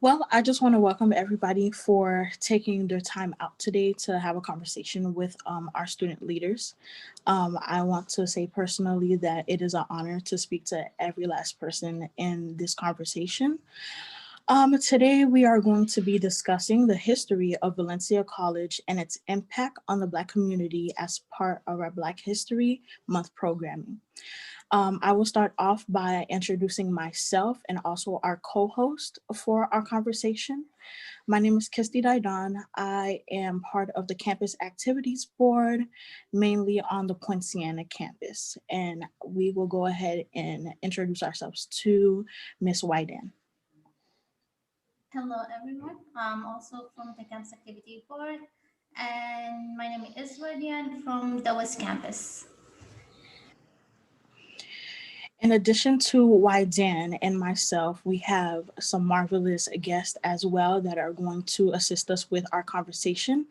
Well, I just want to welcome everybody for taking their time out today to have a conversation with our student leaders. I want to say personally that it is an honor to speak to every last person in this conversation. Today, we are going to be discussing the history of Valencia College and its impact on the Black community as part of our Black History Month programming. I will start off by introducing myself and also our co-host for our conversation. My name is Kisti Daidan. I am part of the Campus Activities Board, mainly on the Poinciana campus. And we will go ahead and introduce ourselves to Ms. Wyden. Hello everyone, I'm also from the Campus Activity Board and my name is Radian from the West Campus. In addition to Wydan and myself, we have some marvelous guests as well that are going to assist us with our conversation.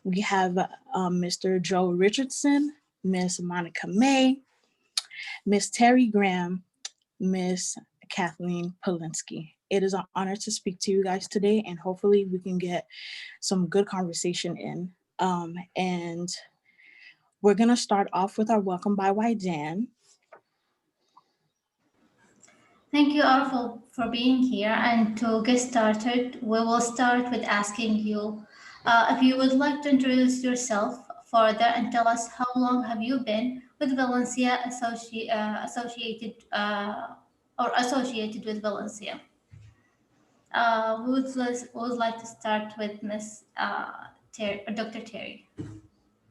We have Mr. Joe Richardson, Miss Monica May, Miss Terry Graham, Miss Kathleen Plinsky. It is an honor to speak to you guys today, and hopefully we can get some good conversation in. And we're gonna start off with our welcome by Wydan. Thank you all for being here, and to get started, we will start with asking you if you would like to introduce yourself further and tell us how long have you been with Valencia associated with Valencia. We would like to start with Miss Dr. Terry.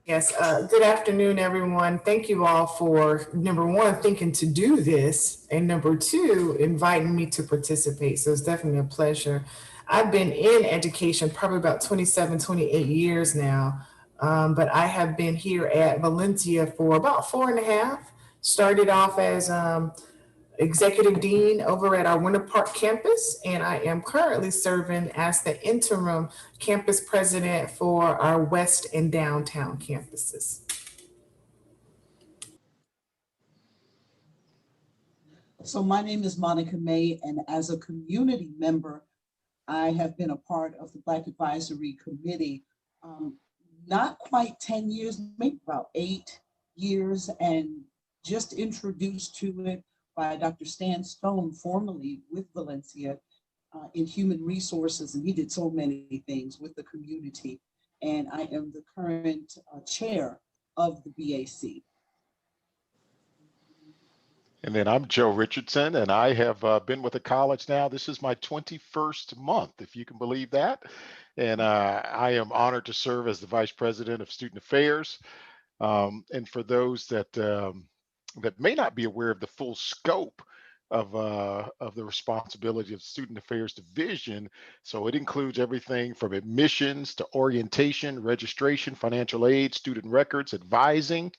Yes, good afternoon, everyone. Thank you all for, number one, thinking to do this, and number two, inviting me to participate. So it's definitely a pleasure. I've been in education probably about 27, 28 years now, but I have been here at Valencia for about 4.5. Started off as Executive Dean over at our Winter Park campus, and I am currently serving as the interim campus president for our West and Downtown campuses. So my name is Monica May, and as a community member, I have been a part of the Black Advisory Committee, not quite 10 years, maybe about 8 years, and just introduced to it by Dr. Stan Stone, formerly with Valencia in human resources, and he did so many things with the community. And I am the current chair of the BAC. And then I'm Joe Richardson, and I have been with the college now. This is my 21st month, if you can believe that. And I am honored to serve as the Vice President of Student Affairs. And for those that may not be aware of the full scope of the responsibility of Student Affairs Division, so it includes everything from admissions to orientation, registration, financial aid, student records, advising,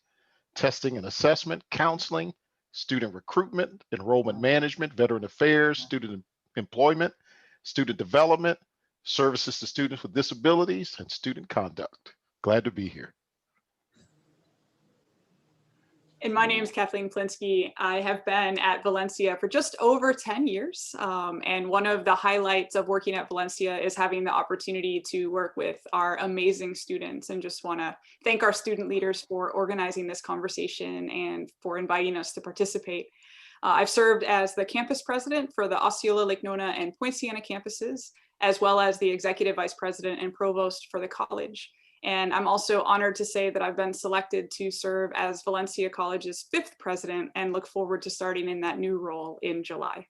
testing and assessment, counseling, student recruitment, enrollment management, veteran affairs, student employment, student development, services to students with disabilities, and student conduct. Glad to be here. And my name is Kathleen Plinsky. I have been at Valencia for just over 10 years. And one of the highlights of working at Valencia is having the opportunity to work with our amazing students, and just want to thank our student leaders for organizing this conversation and for inviting us to participate. I've served as the campus president for the Osceola, Lake Nona, and Poinciana campuses, as well as the executive vice president and provost for the college. And I'm also honored to say that I've been selected to serve as Valencia College's 5th president, and look forward to starting in that new role in July.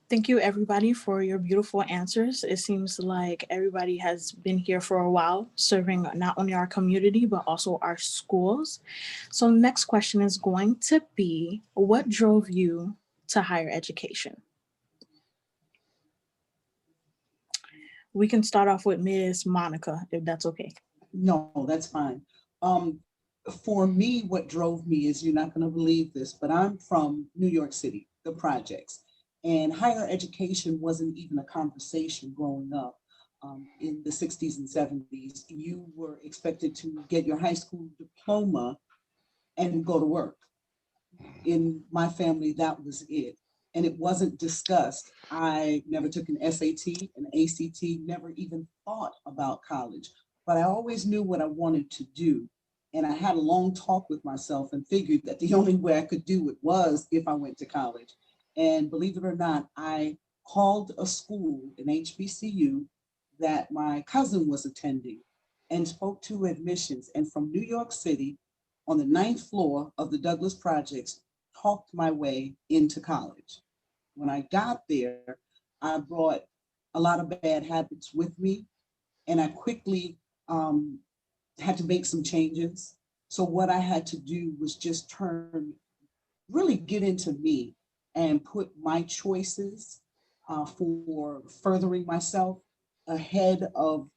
Thank you, everybody, for your beautiful answers. It seems like everybody has been here for a while, serving not only our community, but also our schools. So the next question is going to be, what drove you to higher education? We can start off with Ms. Monica, if that's okay. No, that's fine. For me, what drove me is, you're not going to believe this, but I'm from New York City, the projects, and higher education wasn't even a conversation growing up. In the 60s and 70s, you were expected to get your high school diploma and go to work. In my family, that was it. and it wasn't discussed. I never took an SAT, an ACT, never even thought about college, but I always knew what I wanted to do. And I had a long talk with myself and figured that the only way I could do it was if I went to college. And believe it or not, I called a school, an HBCU, that my cousin was attending and spoke to admissions. And from New York City, on the 9th floor of the Douglas Projects, talked my way into college. When I got there, I brought a lot of bad habits with me, and I quickly had to make some changes. So what I had to do was just really get into me and put my choices for furthering myself ahead of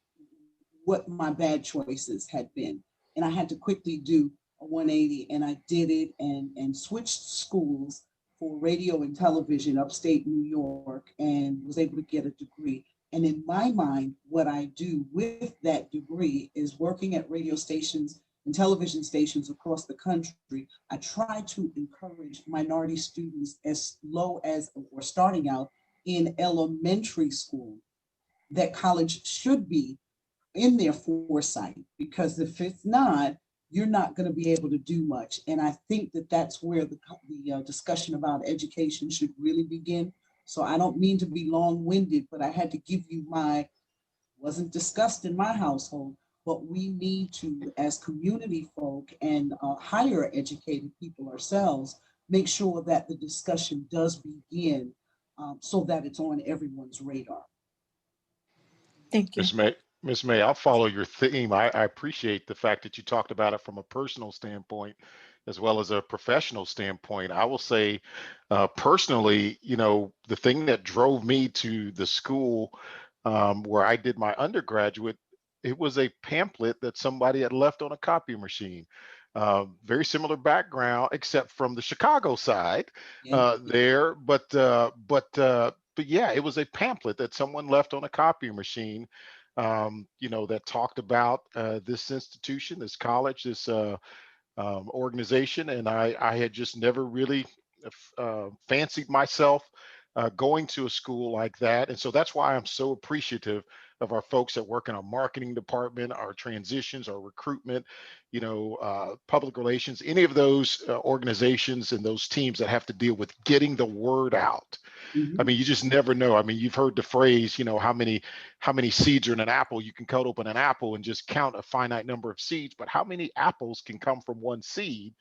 what my bad choices had been. And I had to quickly do a 180, and I did it and switched schools for radio and television upstate New York, and was able to get a degree. And in my mind, what I do with that degree is working at radio stations and television stations across the country. I try to encourage minority students as low as or starting out in elementary school that college should be in their foresight, because if it's not, you're not going to be able to do much. And I think that that's where the discussion about education should really begin. So I don't mean to be long-winded, but I had to give you wasn't discussed in my household, but we need to, as community folk and higher educated people ourselves, make sure that the discussion does begin so that it's on everyone's radar. Thank you. Miss May, I'll follow your theme. I appreciate the fact that you talked about it from a personal standpoint as well as a professional standpoint. I will say, personally, you know, the thing that drove me to the school where I did my undergraduate, it was a pamphlet that somebody had left on a copy machine. Very similar background, except from the Chicago side there. But yeah, it was a pamphlet that someone left on a copy machine, you know, that talked about this institution, this college, this organization. And I had just never really fancied myself going to a school like that. And so that's why I'm so appreciative of our folks that work in our marketing department, our transitions, our recruitment, you know, public relations, any of those organizations and those teams that have to deal with getting the word out. I mean, you just never know. I mean, you've heard the phrase, you know, how many seeds are in an apple. You can cut open an apple and just count a finite number of seeds, but how many apples can come from one seed?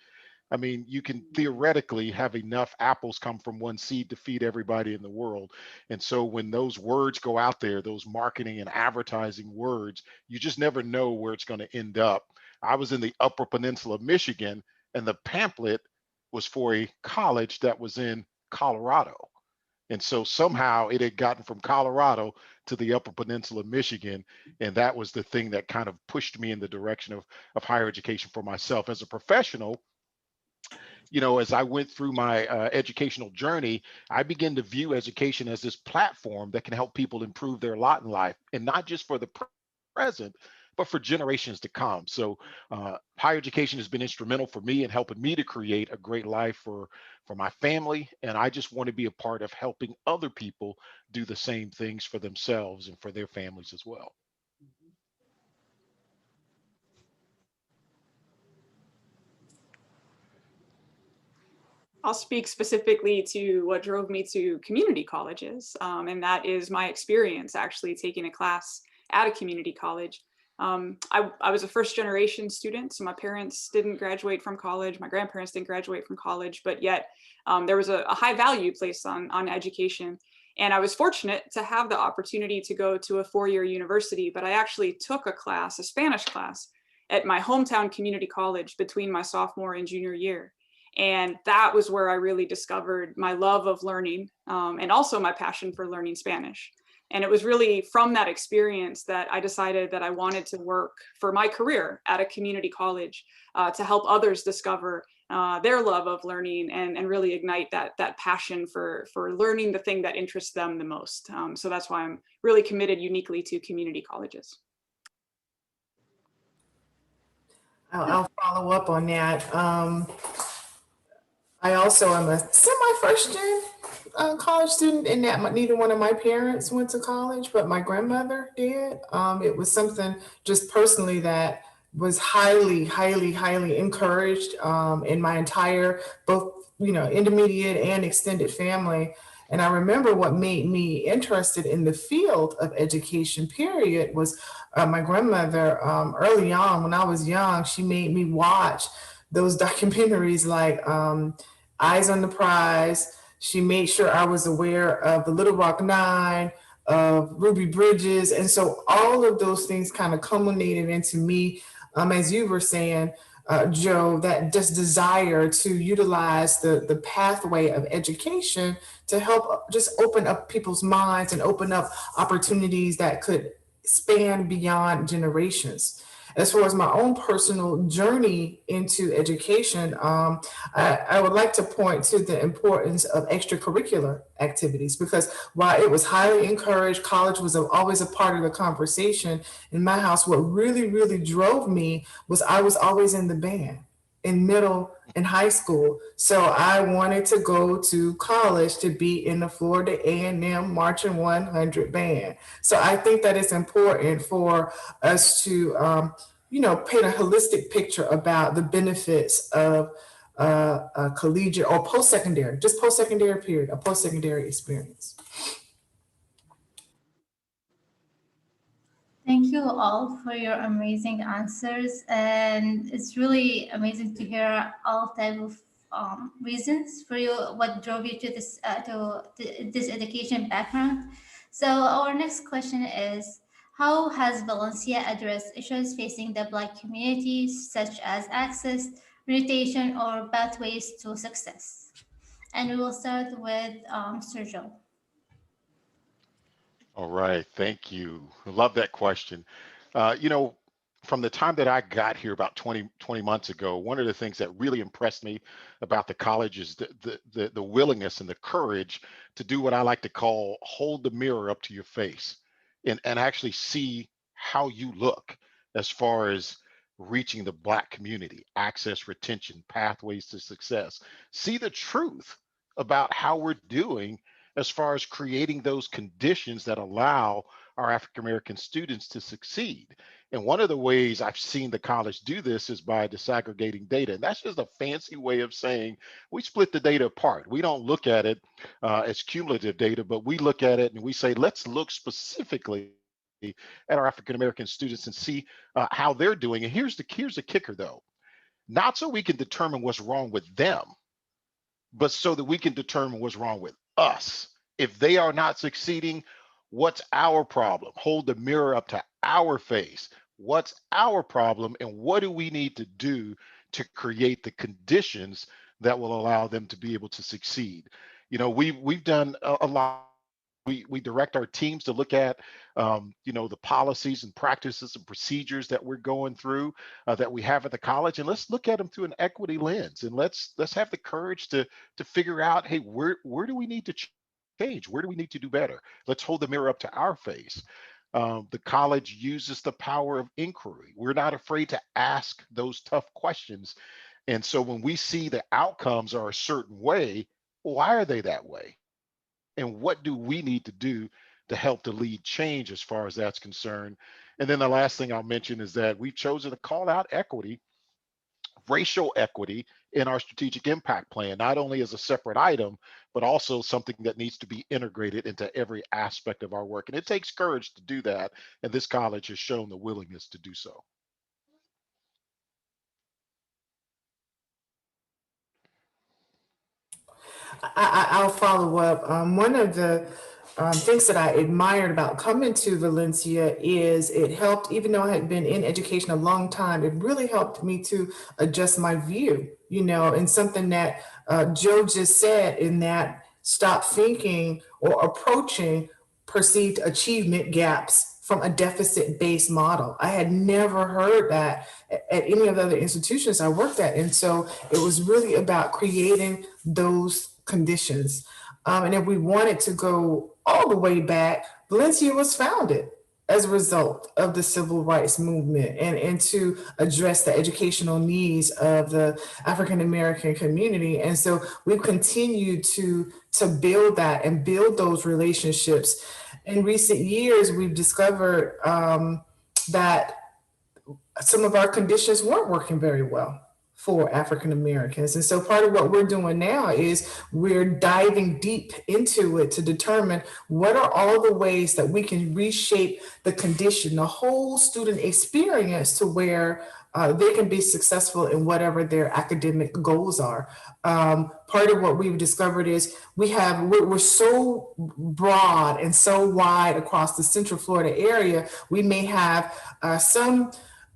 I mean, you can theoretically have enough apples come from one seed to feed everybody in the world. And so when those words go out there, those marketing and advertising words, you just never know where it's going to end up. I was in the Upper Peninsula of Michigan, and the pamphlet was for a college that was in Colorado. And so somehow it had gotten from Colorado to the Upper Peninsula of Michigan. And that was the thing that kind of pushed me in the direction of higher education for myself. As a professional, you know, as I went through my educational journey, I began to view education as this platform that can help people improve their lot in life, and not just for the present, but for generations to come. So higher education has been instrumental for me in helping me to create a great life for my family. And I just want to be a part of helping other people do the same things for themselves and for their families as well. I'll speak specifically to what drove me to community colleges, and that is my experience actually taking a class at a community college. I was a first generation student, so my parents didn't graduate from college, my grandparents didn't graduate from college, but yet there was a high value placed on education. And I was fortunate to have the opportunity to go to a 4-year university, but I actually took a class, a Spanish class, at my hometown community college between my sophomore and junior year. And that was where I really discovered my love of learning and also my passion for learning Spanish. And it was really from that experience that I decided that I wanted to work for my career at a community college to help others discover their love of learning and really ignite that passion for learning the thing that interests them the most. So that's why I'm really committed uniquely to community colleges. I'll follow up on that. I also am a semi-first gen college student in that neither one of my parents went to college, but my grandmother did. It was something just personally that was highly, highly, highly encouraged in my entire both intermediate and extended family. And I remember what made me interested in the field of education, period, was my grandmother. Early on, when I was young, she made me watch those documentaries like Eyes on the Prize. She made sure I was aware of the Little Rock Nine, of Ruby Bridges. And so all of those things kind of culminated into me, as you were saying, Joe, that just desire to utilize the pathway of education to help just open up people's minds and open up opportunities that could span beyond generations. As far as my own personal journey into education, I would like to point to the importance of extracurricular activities, because while it was highly encouraged, college was always a part of the conversation in my house. What really, really drove me was I was always in the band in middle and high school. So I wanted to go to college to be in the Florida A&M Marching 100 band. So I think that it's important for us to, paint a holistic picture about the benefits of a collegiate or post-secondary, just post-secondary period, a post-secondary experience. Thank you all for your amazing answers, and it's really amazing to hear all type of reasons for you, what drove you to this education background. So our next question is, how has Valencia addressed issues facing the Black community, such as access, reputation, or pathways to success? And we will start with Sergio. All right, thank you. I love that question. Uh, you know, from the time that I got here about 20 months ago, one of the things that really impressed me about the college is the willingness and the courage to do what I like to call hold the mirror up to your face and actually see how you look as far as reaching the Black community, access, retention, pathways to success. See the truth about how we're doing as far as creating those conditions that allow our African American students to succeed. And one of the ways I've seen the college do this is by disaggregating data. And that's just a fancy way of saying we split the data apart. We don't look at it as cumulative data, but we look at it and we say, let's look specifically at our African American students and see how they're doing. And here's the kicker though, not so we can determine what's wrong with them, but so that we can determine what's wrong with us. If they are not succeeding, what's our problem? Hold the mirror up to our face. What's our problem, and what do we need to do to create the conditions that will allow them to be able to succeed? We've done a lot. We direct our teams to look at the policies and practices and procedures that we're going through that we have at the college, and let's look at them through an equity lens, and let's have the courage to figure out, hey, where do we need to change? Where do we need to do better? Let's hold the mirror up to our face. The college uses the power of inquiry. We're not afraid to ask those tough questions, and so when we see the outcomes are a certain way, why are they that way? And what do we need to do to help to lead change as far as that's concerned? And then the last thing I'll mention is that we've chosen to call out equity, racial equity, in our strategic impact plan, not only as a separate item, but also something that needs to be integrated into every aspect of our work. And it takes courage to do that. And this college has shown the willingness to do so. I'll follow up. One of the things that I admired about coming to Valencia is it helped, even though I had been in education a long time, it really helped me to adjust my view, and something that Joe just said, in that stop thinking or approaching perceived achievement gaps from a deficit-based model. I had never heard that at any of the other institutions I worked at. And so it was really about creating those conditions. And if we wanted to go all the way back, Valencia was founded as a result of the civil rights movement, and to address the educational needs of the African American community. And so we've continued to build that and build those relationships. In recent years, we've discovered that some of our conditions weren't working very well for African Americans. And so part of what we're doing now is we're diving deep into it to determine what are all the ways that we can reshape the condition, the whole student experience, to where they can be successful in whatever their academic goals are. Part of what we've discovered is we're so broad and so wide across the Central Florida area. We may have some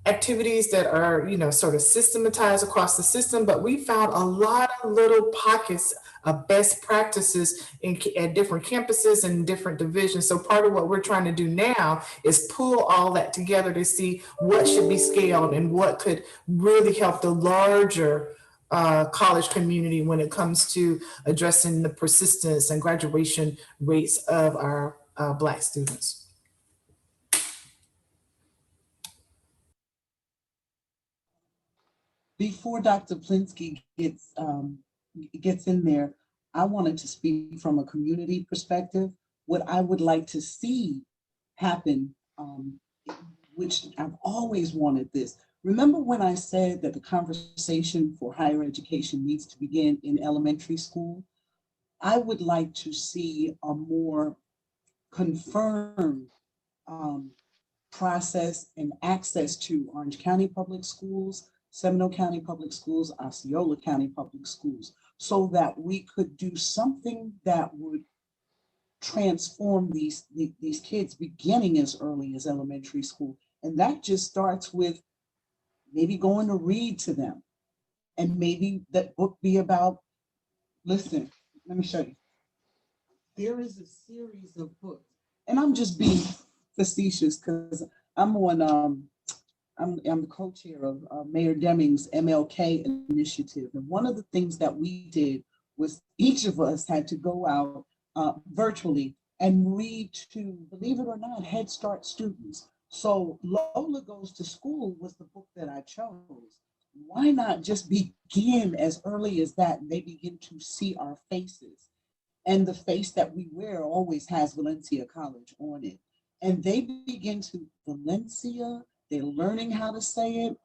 activities that are, sort of systematized across the system, but we found a lot of little pockets of best practices at different campuses and different divisions. So part of what we're trying to do now is pull all that together to see what should be scaled and what could really help the larger college community when it comes to addressing the persistence and graduation rates of our Black students. Before Dr. Plinsky gets in there, I wanted to speak from a community perspective. What I would like to see happen, which I've always wanted this. Remember when I said that the conversation for higher education needs to begin in elementary school? I would like to see a more confirmed process and access to Orange County Public Schools, Seminole County Public Schools, Osceola County Public Schools, so that we could do something that would transform these kids beginning as early as elementary school. And that just starts with maybe going to read to them. And maybe that book be about, listen, let me show you. There is a series of books, and I'm just being facetious because I'm the co-chair of Mayor Deming's MLK initiative. And one of the things that we did was each of us had to go out virtually and read to, believe it or not, Head Start students. So Lola Goes to School was the book that I chose. Why not just begin as early as that, and they begin to see our faces? And the face that we wear always has Valencia College on it. And they begin to, Valencia, they're learning how to say it.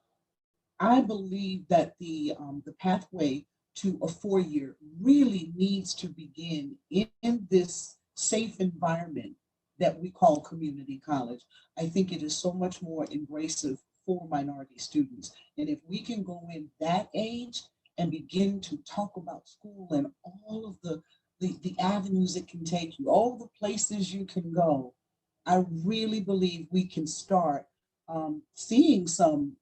I believe that the pathway to a 4-year really needs to begin in this safe environment that we call community college. I think it is so much more embracive for minority students. And if we can go in that age and begin to talk about school and all of the avenues it can take you, all the places you can go, I really believe we can start seeing some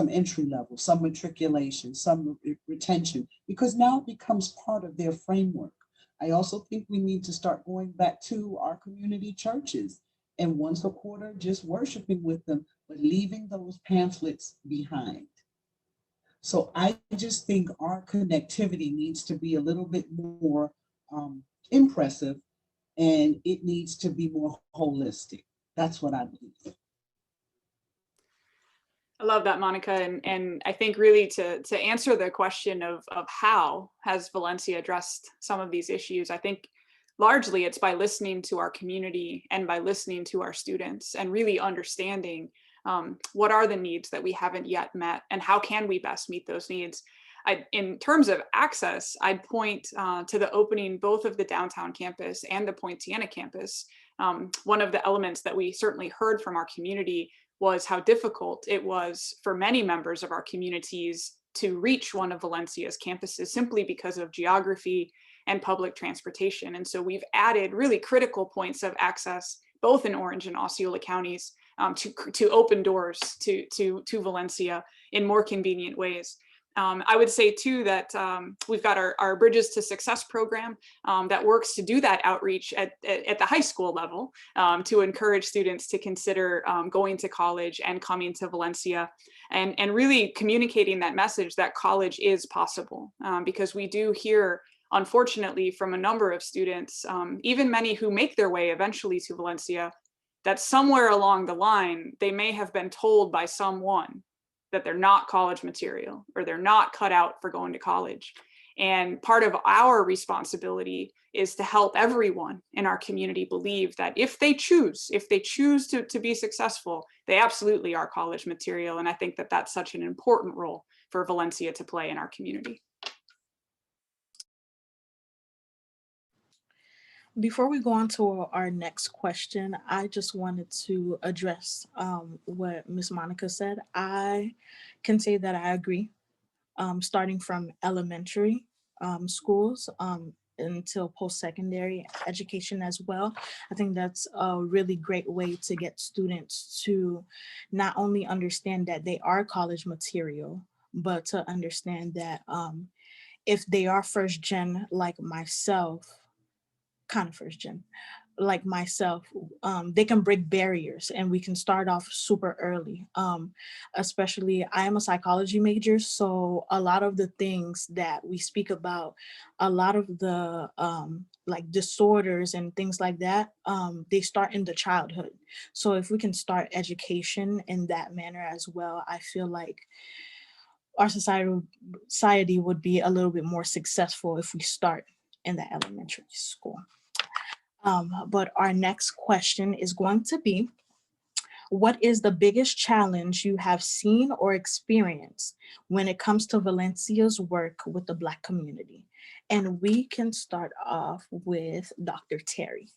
entry level, some matriculation, some retention, because now it becomes part of their framework. I also think we need to start going back to our community churches and once a quarter just worshiping with them, but leaving those pamphlets behind. So I just think our connectivity needs to be a little bit more impressive, and it needs to be more holistic. That's what I believe. I love that, Monica. And I think really to answer the question of how has Valencia addressed some of these issues, I think largely it's by listening to our community and by listening to our students and really understanding what are the needs that we haven't yet met and how can we best meet those needs. In terms of access, I'd point to the opening both of the downtown campus and the Poinciana campus. One of the elements that we certainly heard from our community was how difficult it was for many members of our communities to reach one of Valencia's campuses simply because of geography and public transportation. And so we've added really critical points of access, both in Orange and Osceola counties, to open doors to Valencia in more convenient ways. I would say too that we've got our Bridges to Success program that works to do that outreach at the high school level to encourage students to consider going to college and coming to Valencia, and really communicating that message that college is possible, because we do hear, unfortunately, from a number of students, even many who make their way eventually to Valencia, that somewhere along the line, they may have been told by someone that they're not college material or they're not cut out for going to college. And part of our responsibility is to help everyone in our community believe that if they choose to be successful, they absolutely are college material. And I think that that's such an important role for Valencia to play in our community. Before we go on to our next question, I just wanted to address what Ms. Monica said. I can say that I agree. Starting from elementary schools until post-secondary education as well. I think that's a really great way to get students to not only understand that they are college material, but to understand that if they are first gen like myself, kind of first gen, like myself, they can break barriers and we can start off super early. Especially, I am a psychology major, so a lot of the things that we speak about, a lot of the like disorders and things like that, they start in the childhood. So if we can start education in that manner as well, I feel like our society would be a little bit more successful if we start in the elementary school. But our next question is going to be, what is the biggest challenge you have seen or experienced when it comes to Valencia's work with the Black community? And we can start off with Dr. Terry.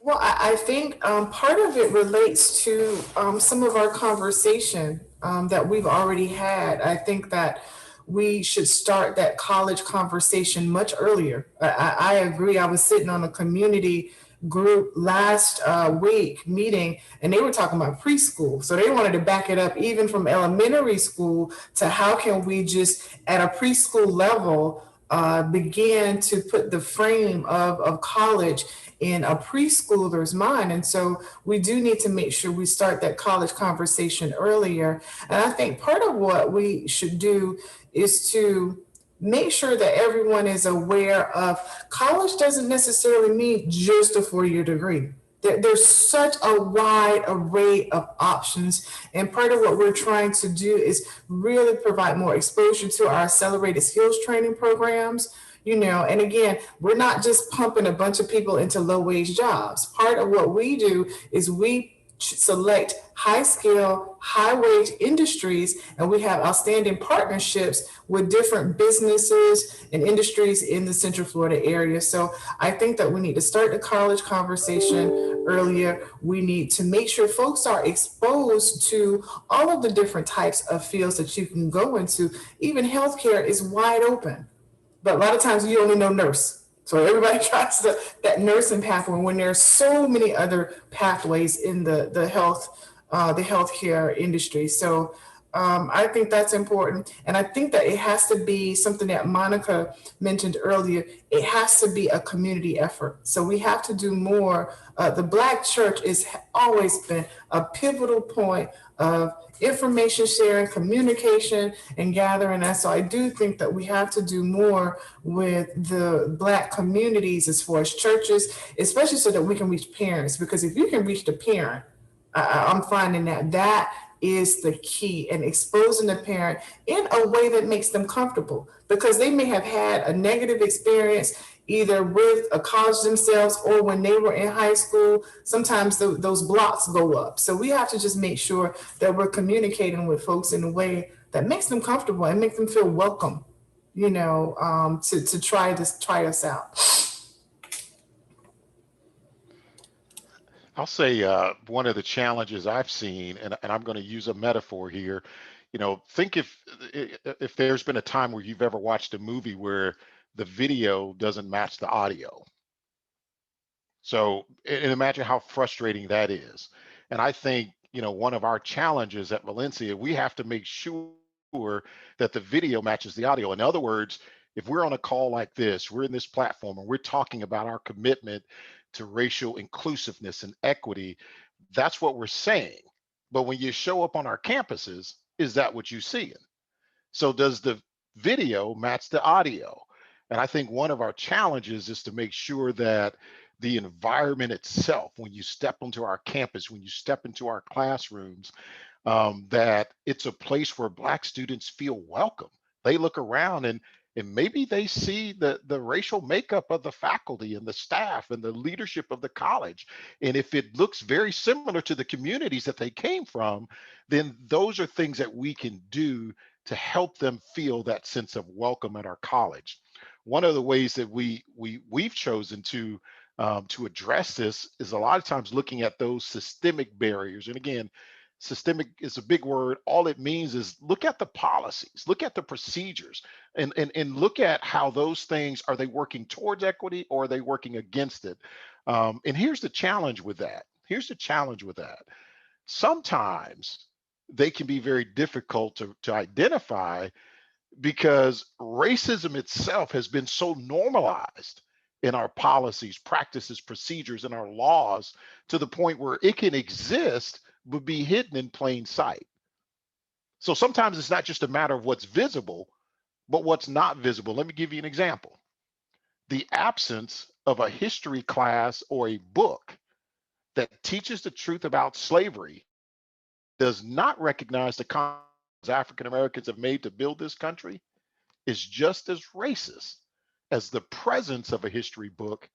Well, I think part of it relates to some of our conversation that we've already had. I think that we should start that college conversation much earlier. I agree. I was sitting on a community group last week meeting, and they were talking about preschool. So they wanted to back it up even from elementary school to how can we just at a preschool level begin to put the frame of college in a preschooler's mind. And so we do need to make sure we start that college conversation earlier. And I think part of what we should do is to make sure that everyone is aware of college doesn't necessarily mean just a 4-year degree. There's such a wide array of options. And part of what we're trying to do is really provide more exposure to our accelerated skills training programs. And again, we're not just pumping a bunch of people into low wage jobs. Part of what we do is we select high skill, high wage industries, and we have outstanding partnerships with different businesses and industries in the Central Florida area. So I think that we need to start the college conversation earlier. We need to make sure folks are exposed to all of the different types of fields that you can go into. Even healthcare is wide open, but a lot of times you only know nurse. So everybody tries that nursing pathway when there's so many other pathways in the healthcare industry. So I think that's important. And I think that it has to be something that Monica mentioned earlier. It has to be a community effort. So we have to do more. The Black church has always been a pivotal point of information sharing, communication, and gathering. And so I do think that we have to do more with the Black communities as far as churches, especially so that we can reach parents. Because if you can reach the parent, I'm finding that is the key, and exposing the parent in a way that makes them comfortable, because they may have had a negative experience either with a college themselves or when they were in high school. Sometimes those blocks go up. So we have to just make sure that we're communicating with folks in a way that makes them comfortable and make them feel welcome, to try us out. I'll say one of the challenges I've seen, and I'm going to use a metaphor here. Think if there's been a time where you've ever watched a movie where the video doesn't match the audio. So, and imagine how frustrating that is. And I think, one of our challenges at Valencia, we have to make sure that the video matches the audio. In other words, if we're on a call like this, we're in this platform and we're talking about our commitment to racial inclusiveness and equity, that's what we're saying. But when you show up on our campuses, is that what you see? So does the video match the audio? And I think one of our challenges is to make sure that the environment itself, when you step onto our campus, when you step into our classrooms, that it's a place where Black students feel welcome. They look around and maybe they see the racial makeup of the faculty and the staff and the leadership of the college. And if it looks very similar to the communities that they came from, then those are things that we can do to help them feel that sense of welcome at our college. One of the ways that we've chosen to address this is a lot of times looking at those systemic barriers. And again, systemic is a big word. All it means is look at the policies, look at the procedures, and look at how those things, are they working towards equity or are they working against it? And here's the challenge with that. Here's the challenge with that. Sometimes they can be very difficult to identify because racism itself has been so normalized in our policies, practices, procedures, and our laws to the point where it can exist but be hidden in plain sight. So sometimes it's not just a matter of what's visible, but what's not visible. Let me give you an example. The absence of a history class or a book that teaches the truth about slavery does not recognize the contributions African Americans have made to build this country is just as racist as the presence of a history book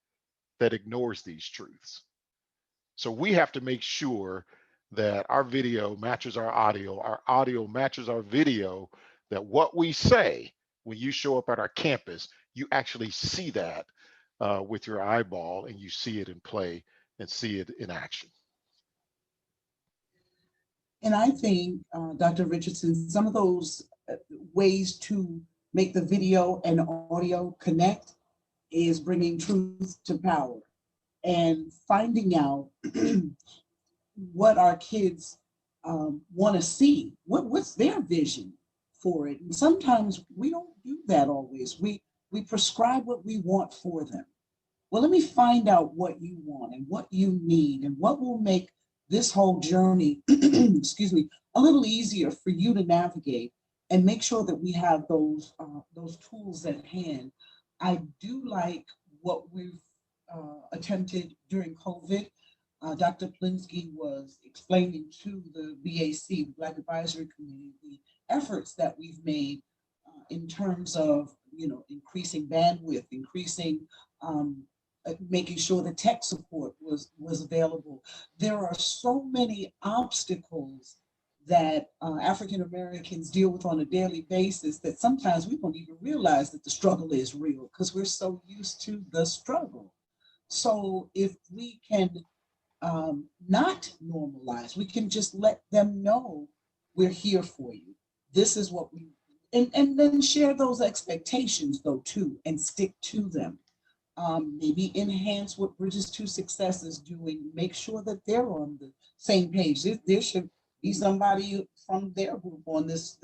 that ignores these truths. So we have to make sure that our video matches our audio matches our video, that what we say when you show up at our campus, you actually see that with your eyeball and you see it in play and see it in action. And I think, Dr. Richardson, some of those ways to make the video and audio connect is bringing truth to power and finding out what our kids want to see. What's their vision for it? And sometimes we don't do that always. We prescribe what we want for them. Well, let me find out what you want and what you need and what will make this whole journey, excuse me, a little easier for you to navigate, and make sure that we have those tools at hand. I do like what we've attempted during COVID. Dr. Plinsky was explaining to the BAC, the Black Advisory Committee, the efforts that we've made in terms of, increasing bandwidth, increasing, making sure the tech support was available. There are so many obstacles that African Americans deal with on a daily basis that sometimes we don't even realize that the struggle is real because we're so used to the struggle. So if we can not normalize, we can just let them know we're here for you. This is what we, and then share those expectations though too, and stick to them. Maybe enhance what Bridges to Success is doing. Make sure that they're on the same page. There should be somebody from their group on this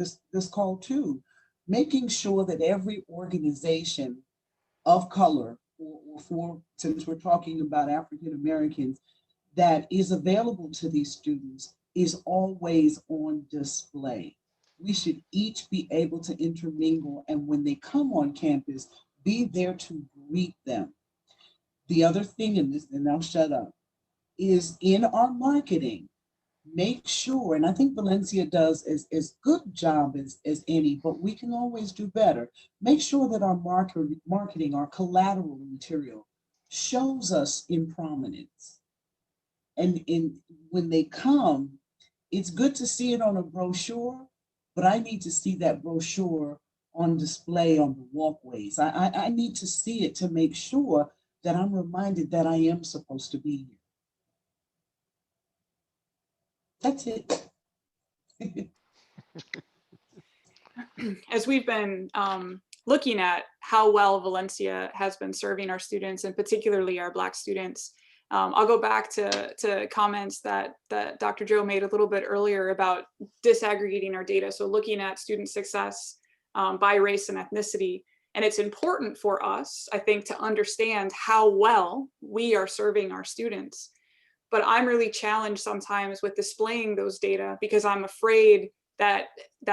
call too. Making sure that every organization of color, or for, since we're talking about African Americans, that is available to these students is always on display. We should each be able to intermingle, and when they come on campus, be there to greet them. The other thing in this, and I'll shut up, is in our marketing, make sure, and I think Valencia does as good job as any, but we can always do better. Make sure that our marketing, our collateral material shows us in prominence. And when they come, it's good to see it on a brochure, but I need to see that brochure on display on the walkways. I need to see it to make sure that I'm reminded that I am supposed to be here. That's it. As we've been looking at how well Valencia has been serving our students, and particularly our Black students, I'll go back to comments that Dr. Joe made a little bit earlier about disaggregating our data. So looking at student success by race and ethnicity. And it's important for us, I think, to understand how well we are serving our students. But I'm really challenged sometimes with displaying those data because I'm afraid that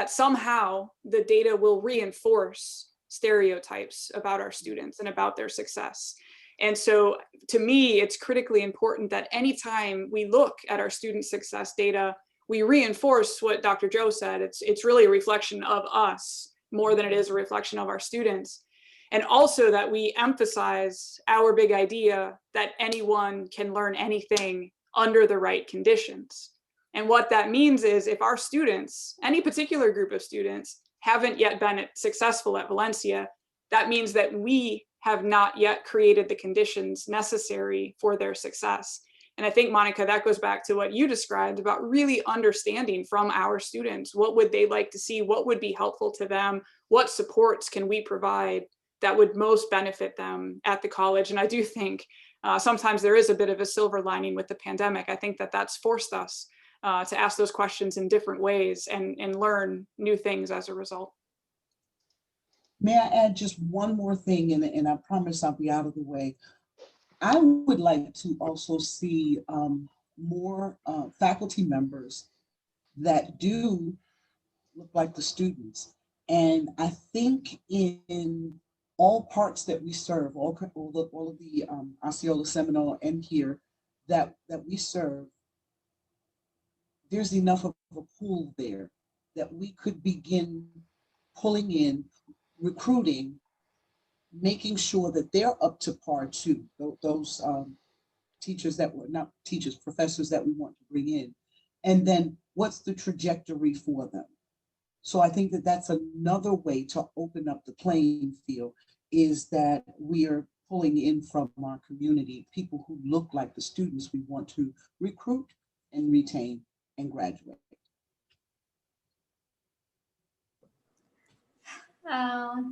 somehow the data will reinforce stereotypes about our students and about their success. And so to me, it's critically important that anytime we look at our student success data, we reinforce what Dr. Joe said. It's really a reflection of us more than it is a reflection of our students. And also that we emphasize our big idea that anyone can learn anything under the right conditions. And what that means is if our students, any particular group of students, haven't yet been successful at Valencia, that means that we have not yet created the conditions necessary for their success. And I think, Monica, that goes back to what you described about really understanding from our students, what would they like to see, what would be helpful to them, what supports can we provide that would most benefit them at the college. And I do think sometimes there is a bit of a silver lining with the pandemic. I think that that's forced us to ask those questions in different ways and learn new things as a result. May I add just one more thing, and I promise I'll be out of the way. I would like to also see more faculty members that do look like the students. And I think in all parts that we serve, all of the Osceola, Seminole, and here that we serve, there's enough of a pool there that we could begin pulling in, recruiting, making sure that they're up to par too. Those teachers that were not teachers, professors that we want to bring in. And then what's the trajectory for them? So I think that that's another way to open up the playing field, is that we are pulling in from our community people who look like the students we want to recruit and retain and graduate.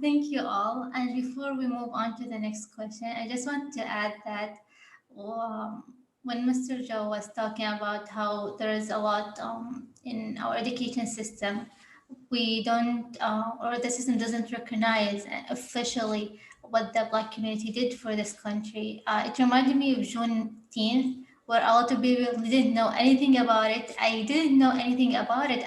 Thank you all. And before we move on to the next question, I just want to add that when Mr. Joe was talking about how there is a lot in our education system, we don't, or the system doesn't recognize officially what the Black community did for this country. It reminded me of Juneteenth, where a lot of people didn't know anything about it. I didn't know anything about it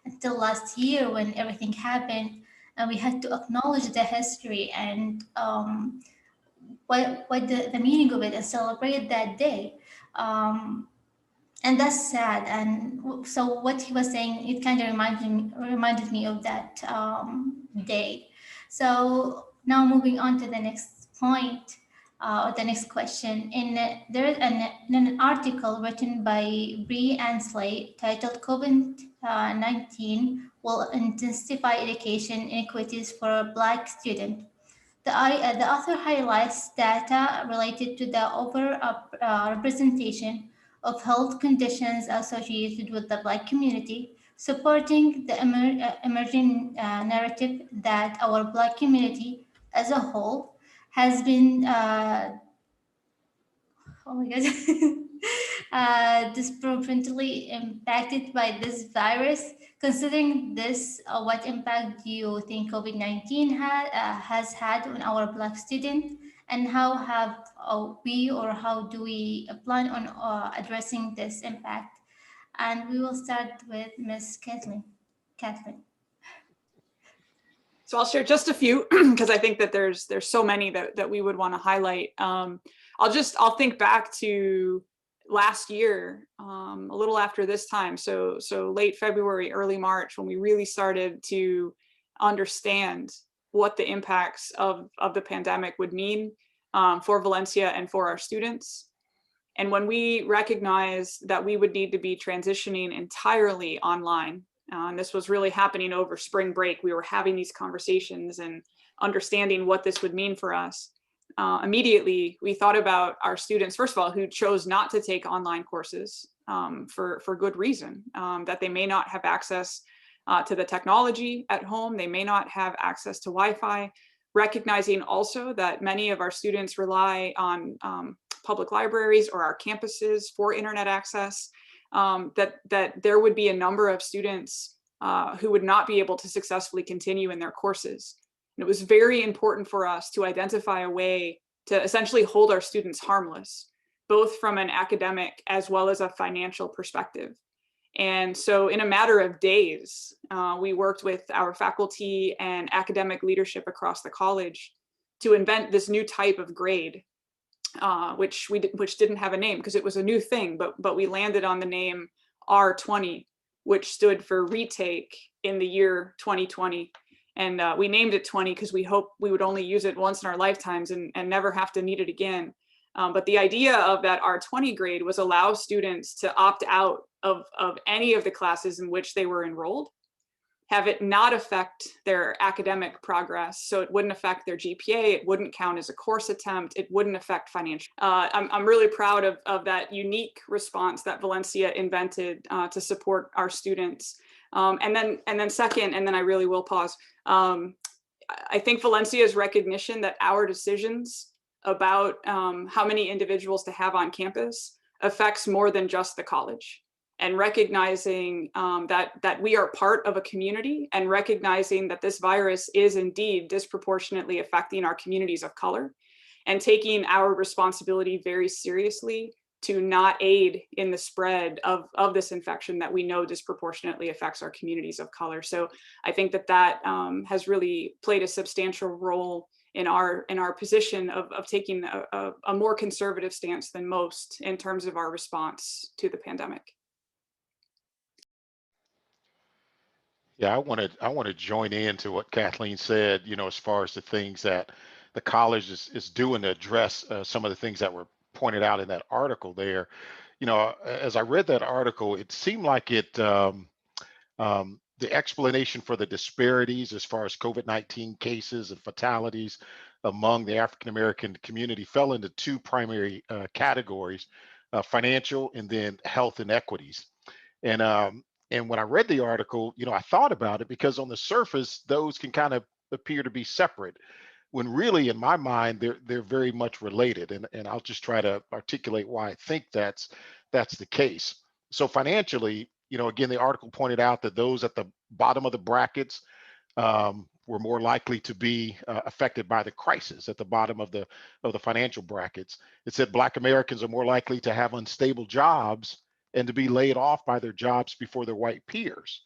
until last year when everything happened, and we had to acknowledge the history and what the meaning of it and celebrate that day. And that's sad. And so what he was saying, it kind of reminded me of that day. So now moving on to the next point, or the next question. In an article written by Bree Ansley titled COVID-19 Will Intensify Education Inequities for Black Students, the author highlights data related to the representation of health conditions associated with the Black community, supporting the emerging narrative that our Black community as a whole has been disproportionately impacted by this virus. Considering this, what impact do you think COVID-19 has had on our Black students, and how have we, or how do we plan on addressing this impact? And we will start with Ms. Kathleen. So I'll share just a few because I think that there's so many that we would want to highlight. I'll think back to last year, a little after this time. So late February, early March, when we really started to understand what the impacts of the pandemic would mean for Valencia and for our students. And when we recognized that we would need to be transitioning entirely online, and this was really happening over spring break, we were having these conversations and understanding what this would mean for us. Immediately, we thought about our students, first of all, who chose not to take online courses for good reason, that they may not have access to the technology at home, they may not have access to Wi-Fi, recognizing also that many of our students rely on public libraries or our campuses for internet access, that there would be a number of students who would not be able to successfully continue in their courses. And it was very important for us to identify a way to essentially hold our students harmless, both from an academic as well as a financial perspective. And so in a matter of days, we worked with our faculty and academic leadership across the college to invent this new type of grade, which didn't have a name because it was a new thing, but we landed on the name R20, which stood for retake in the year 2020. And we named it 20 because we hoped we would only use it once in our lifetimes and never have to need it again. But the idea of that R20 grade was allow students to opt out of any of the classes in which they were enrolled, have it not affect their academic progress. So it wouldn't affect their GPA, it wouldn't count as a course attempt, it wouldn't affect financial. I'm really proud of that unique response that Valencia invented to support our students. And then second, and then I really will pause. I think Valencia's recognition that our decisions about how many individuals to have on campus affects more than just the college, and recognizing that we are part of a community, and recognizing that this virus is indeed disproportionately affecting our communities of color, and taking our responsibility very seriously to not aid in the spread of this infection that we know disproportionately affects our communities of color. So I think that has really played a substantial role in our position of taking a more conservative stance than most in terms of our response to the pandemic. Yeah, I want to join in to what Kathleen said, as far as the things that the college is doing to address some of the things that were pointed out in that article there. As I read that article, it seemed like the explanation for the disparities as far as COVID-19 cases and fatalities among the African American community fell into two primary categories, financial and then health inequities. And when I read the article, I thought about it because on the surface, those can kind of appear to be separate, when really, in my mind, they're very much related. And I'll just try to articulate why I think that's the case. So financially, again, the article pointed out that those at the bottom of the brackets were more likely to be affected by the crisis at the bottom of the financial brackets. It said Black Americans are more likely to have unstable jobs and to be laid off by their jobs before their white peers.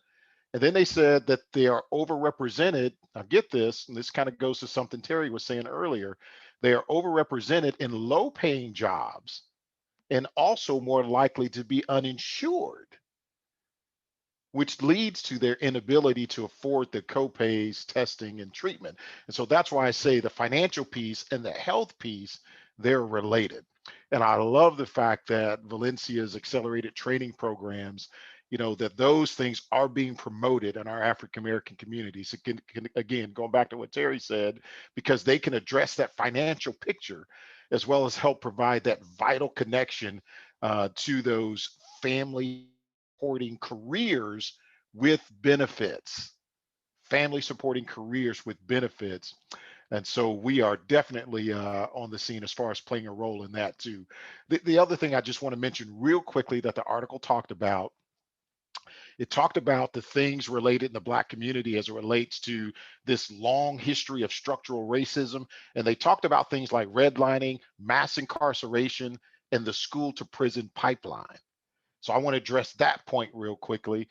And then they said that they are overrepresented. Now get this, and this kind of goes to something Terry was saying earlier. They are overrepresented in low-paying jobs and also more likely to be uninsured, which leads to their inability to afford the co-pays, testing, and treatment. And so that's why I say the financial piece and the health piece, they're related. And I love the fact that Valencia's accelerated training programs, that those things are being promoted in our African American communities. Again, going back to what Terry said, because they can address that financial picture as well as help provide that vital connection to those family supporting careers with benefits, family supporting careers with benefits. And so we are definitely on the scene as far as playing a role in that too. The other thing I just want to mention real quickly that the article talked about, it talked about the things related in the Black community as it relates to this long history of structural racism. And they talked about things like redlining, mass incarceration, and the school to prison pipeline. So I want to address that point real quickly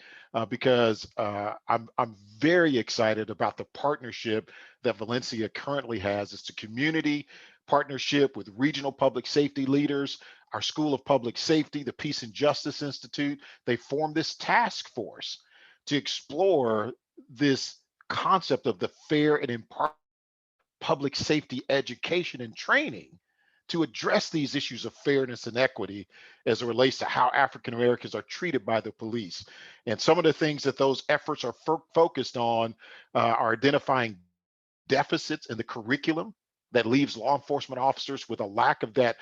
because I'm very excited about the partnership that Valencia currently has. It's a community partnership with regional public safety leaders, our School of Public Safety, the Peace and Justice Institute. They formed this task force to explore this concept of the fair and impartial public safety education and training to address these issues of fairness and equity as it relates to how African Americans are treated by the police. And some of the things that those efforts are focused on are identifying deficits in the curriculum that leaves law enforcement officers with a lack of that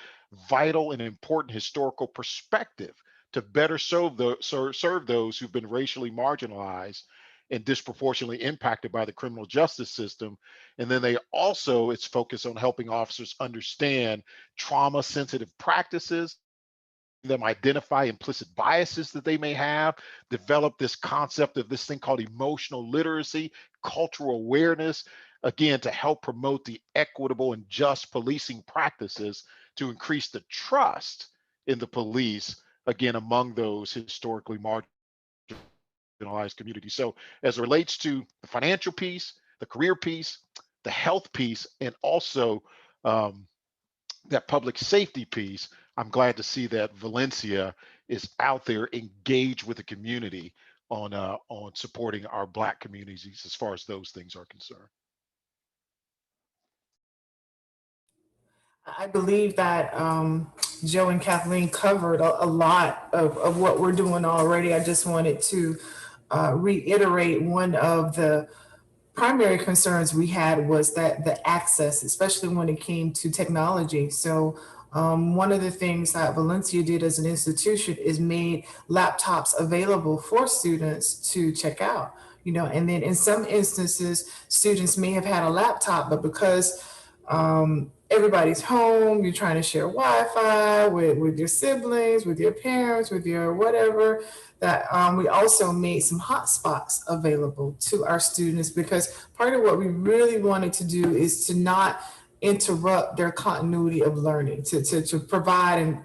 vital and important historical perspective to better serve those who've been racially marginalized and disproportionately impacted by the criminal justice system. And then it's focused on helping officers understand trauma sensitive practices, them identify implicit biases that they may have, develop this concept of this thing called emotional literacy, cultural awareness, again, to help promote the equitable and just policing practices to increase the trust in the police, again, among those historically marginalized communities. So as it relates to the financial piece, the career piece, the health piece and also that public safety piece, I'm glad to see that Valencia is out there engaged with the community on supporting our Black communities as far as those things are concerned. I believe that Joe and Kathleen covered a lot of what we're doing already. I just wanted to reiterate one of the primary concerns we had was that the access, especially when it came to technology. So one of the things that Valencia did as an institution is made laptops available for students to check out, you know, and then in some instances, students may have had a laptop, but because everybody's home, you're trying to share Wi-Fi with your siblings, with your parents, with your whatever, that we also made some hotspots available to our students, because part of what we really wanted to do is to not interrupt their continuity of learning, to provide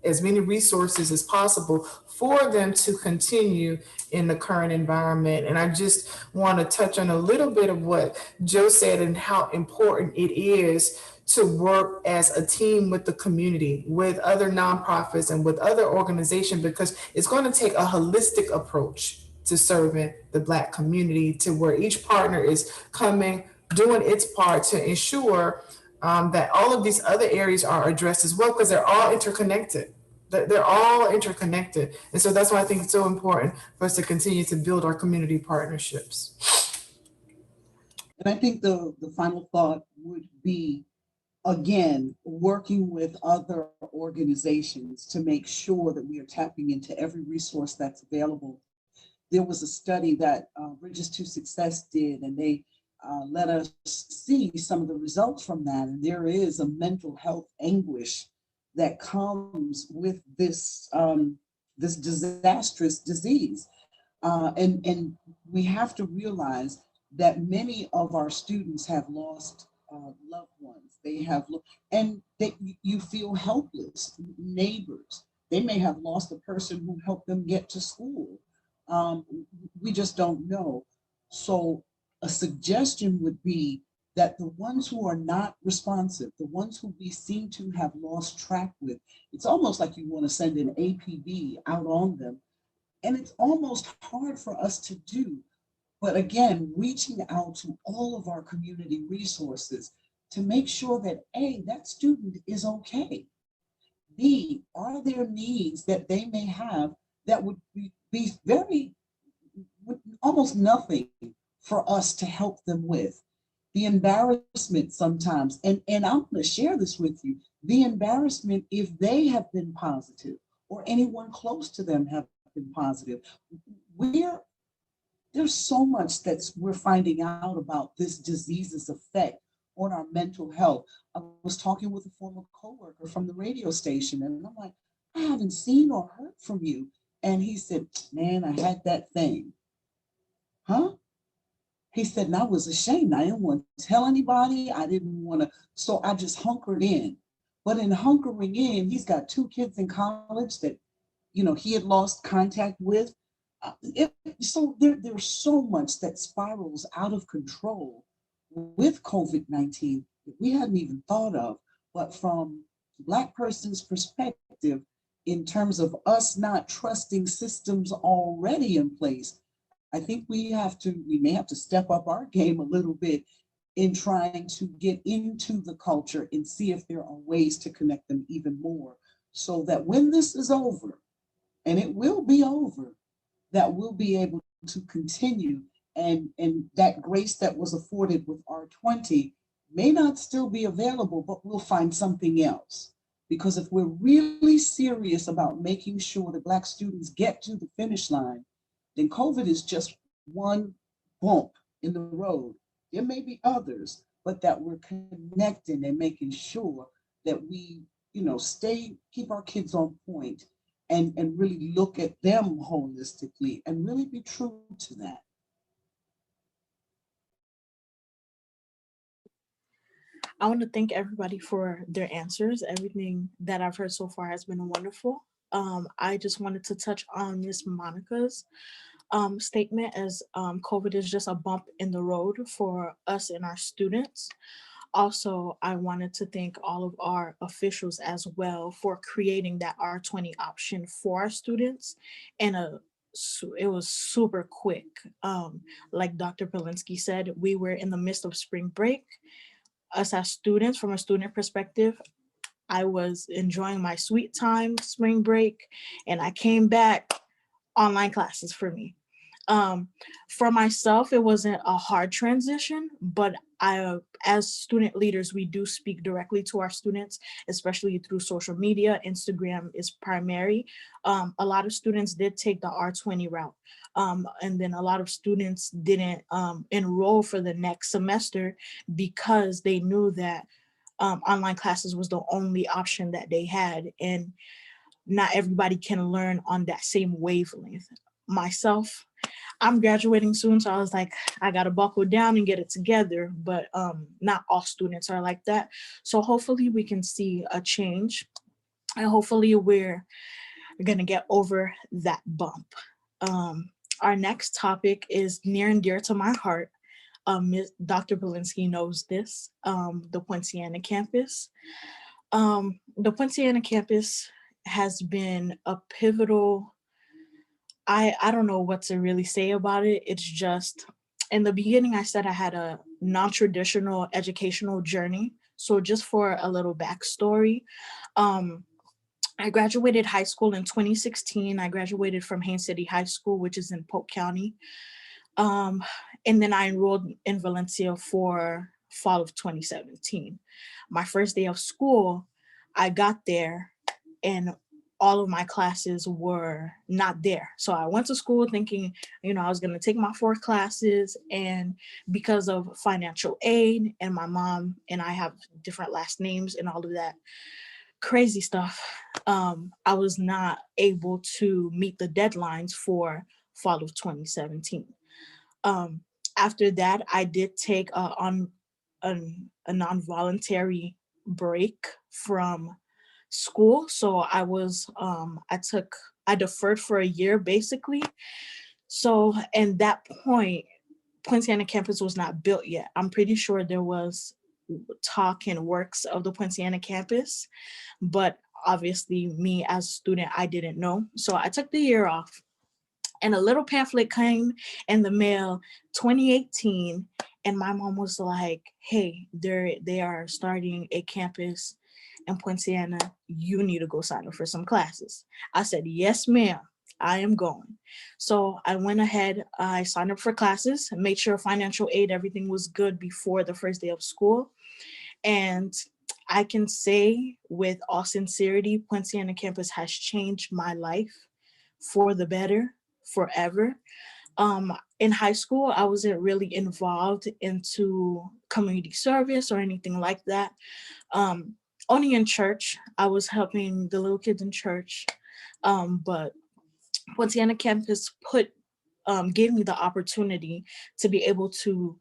as many resources as possible for them to continue in the current environment. And I just want to touch on a little bit of what Joe said and how important it is to work as a team with the community, with other nonprofits and with other organizations, because it's going to take a holistic approach to serving the Black community, to where each partner is coming, doing its part to ensure that all of these other areas are addressed as well, because they're all interconnected. They're all interconnected. And so that's why I think it's so important for us to continue to build our community partnerships. And I think the final thought would be, again, working with other organizations to make sure that we are tapping into every resource that's available. There was a study that Bridges to Success did, and they let us see some of the results from that. And there is a mental health anguish that comes with this, this disastrous disease. And we have to realize that many of our students have lost loved ones. They have, and you feel helpless. Neighbors, they may have lost a person who helped them get to school. We just don't know. So a suggestion would be that the ones who are not responsive, the ones who we seem to have lost track with, it's almost like you want to send an APB out on them. And it's almost hard for us to do. But again, reaching out to all of our community resources to make sure that A, that student is okay. B, are there needs that they may have that would be very, almost nothing for us to help them with. The embarrassment sometimes, and I'm going to share this with you, the embarrassment if they have been positive or anyone close to them have been positive. There's so much that we're finding out about this disease's effect on our mental health. I was talking with a former coworker from the radio station, and I'm like, I haven't seen or heard from you. And he said, man, I had that thing. Huh? He said, and I was ashamed. I didn't want to tell anybody. I didn't want to. So I just hunkered in. But in hunkering in, he's got 2 kids in college that, you know, he had lost contact with. So there's so much that spirals out of control with COVID-19 that we hadn't even thought of. But from Black person's perspective, in terms of us not trusting systems already in place, I think we may have to step up our game a little bit in trying to get into the culture and see if there are ways to connect them even more, so that when this is over, and it will be over, that we'll be able to continue, and that grace that was afforded with R20 may not still be available, but we'll find something else. Because if we're really serious about making sure that Black students get to the finish line, then COVID is just one bump in the road. There may be others, but that we're connecting and making sure that we, you know, keep our kids on point and really look at them holistically and really be true to that. I want to thank everybody for their answers. Everything that I've heard so far has been wonderful. I just wanted to touch on Miss Monica's statement, as COVID is just a bump in the road for us and our students. Also, I wanted to thank all of our officials as well for creating that R20 option for our students. And it was super quick. Like Dr. Polinsky said, we were in the midst of spring break. Us as students, from a student perspective, I was enjoying my sweet time, spring break, and I came back, online classes for me. Um, for myself, it wasn't a hard transition, but as student leaders, we do speak directly to our students, especially through social media. Instagram is primary. A lot of students did take the R20 route. And then a lot of students didn't enroll for the next semester because they knew that online classes was the only option that they had. And not everybody can learn on that same wavelength. Myself, I'm graduating soon, so I was like, I gotta buckle down and get it together. But not all students are like that. So hopefully we can see a change, and hopefully we're gonna get over that bump. Our next topic is near and dear to my heart. Dr. Belinsky knows this. The Poinciana campus. The Poinciana campus has been a pivotal. I don't know what to really say about it. It's just, in the beginning, I said I had a non-traditional educational journey. So just for a little backstory, um, I graduated high school in 2016. I graduated from Haines City High School, which is in Polk County. Um, and then I enrolled in Valencia for fall of 2017. My first day of school, I got there and all of my classes were not there. So I went to school thinking, I was going to take my 4 classes, and because of financial aid and my mom and I have different last names and all of that crazy stuff, I was not able to meet the deadlines for fall of 2017. Um, After that, I did take a non-voluntary break from school. So I deferred for a year basically. So at that point, Poinciana campus was not built yet. I'm pretty sure there was talk and works of the Poinciana campus, but obviously me as a student, I didn't know. So I took the year off, and a little pamphlet came in the mail 2018, and my mom was like, hey, they are starting a campus in Poinciana. You need to go sign up for some classes. I said, yes, ma'am, I am going. So I went ahead, I signed up for classes, made sure financial aid, everything was good before the first day of school. And I can say with all sincerity, Poinciana campus has changed my life for the better, forever. In high school, I wasn't really involved into community service or anything like that. Um, Only in church, I was helping the little kids in church. But Poinciana campus gave me the opportunity to be able to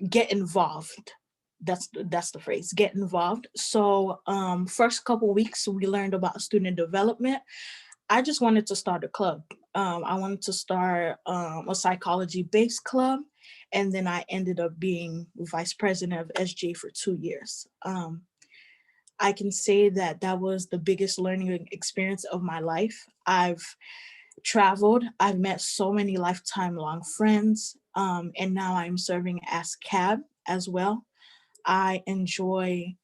get involved. That's the phrase, get involved. So first couple weeks we learned about student development. I just wanted to start a club. I wanted to start a psychology-based club, and then I ended up being vice president of SJ for 2 years. I can say that that was the biggest learning experience of my life. I've traveled, I've met so many lifetime long friends, and now I'm serving as CAB as well. I enjoy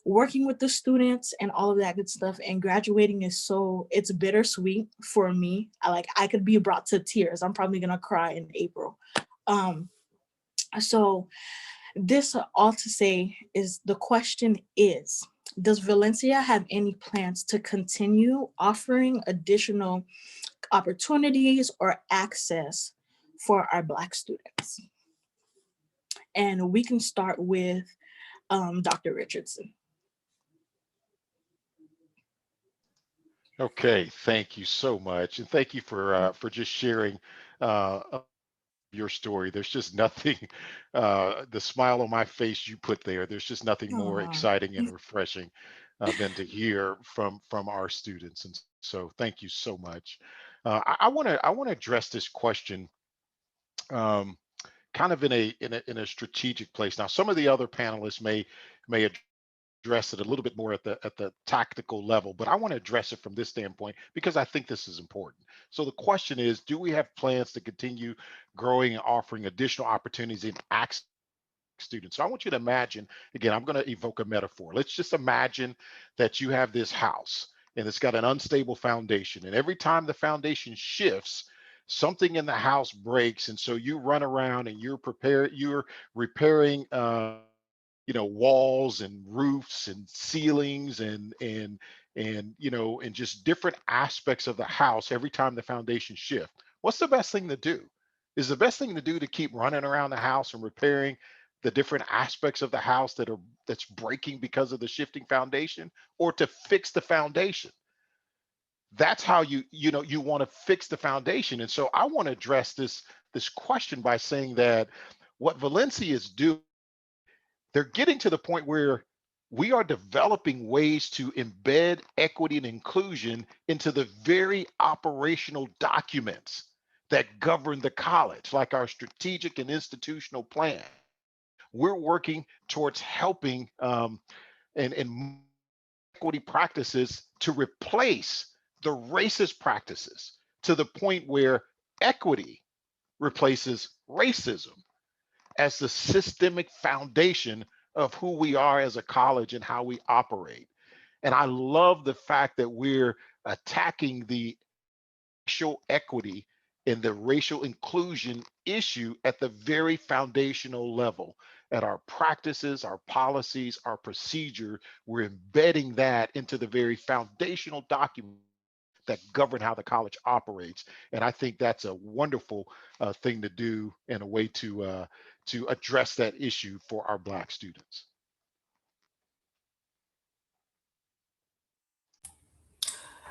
working with the students and all of that good stuff, and graduating is it's bittersweet for me. I could be brought to tears. I'm probably gonna cry in April. So this all to say is, the question is, does Valencia have any plans to continue offering additional opportunities or access for our Black students? And we can start with Dr. Richardson. Okay, thank you so much, and thank you for just sharing your story. There's just nothing, the smile on my face you put there. There's just nothing more Aw. exciting and refreshing than to hear from our students. And so, thank you so much. I want to address this question kind of in a strategic place. Now, some of the other panelists may address it a little bit more at the tactical level, but I want to address it from this standpoint because I think this is important. So the question is, do we have plans to continue growing and offering additional opportunities in access to students? So I want you to imagine, again, I'm going to evoke a metaphor. Let's just imagine that you have this house and it's got an unstable foundation, and every time the foundation shifts, something in the house breaks, and so you run around and you're repairing walls and roofs and ceilings and just different aspects of the house every time the foundation shift. What's the best thing to do? Is the best thing to do to keep running around the house and repairing the different aspects of the house that's breaking because of the shifting foundation, or to fix the foundation? That's how you want to fix the foundation. And so I want to address this question by saying that what Valencia is doing, they're getting to the point where we are developing ways to embed equity and inclusion into the very operational documents that govern the college, like our strategic and institutional plan. We're working towards helping and equity practices to replace the racist practices, to the point where equity replaces racism as the systemic foundation of who we are as a college and how we operate. And I love the fact that we're attacking the racial equity and the racial inclusion issue at the very foundational level. At our practices, our policies, our procedure, we're embedding that into the very foundational document that govern how the college operates. And I think that's a wonderful thing to do, and a way to address that issue for our Black students.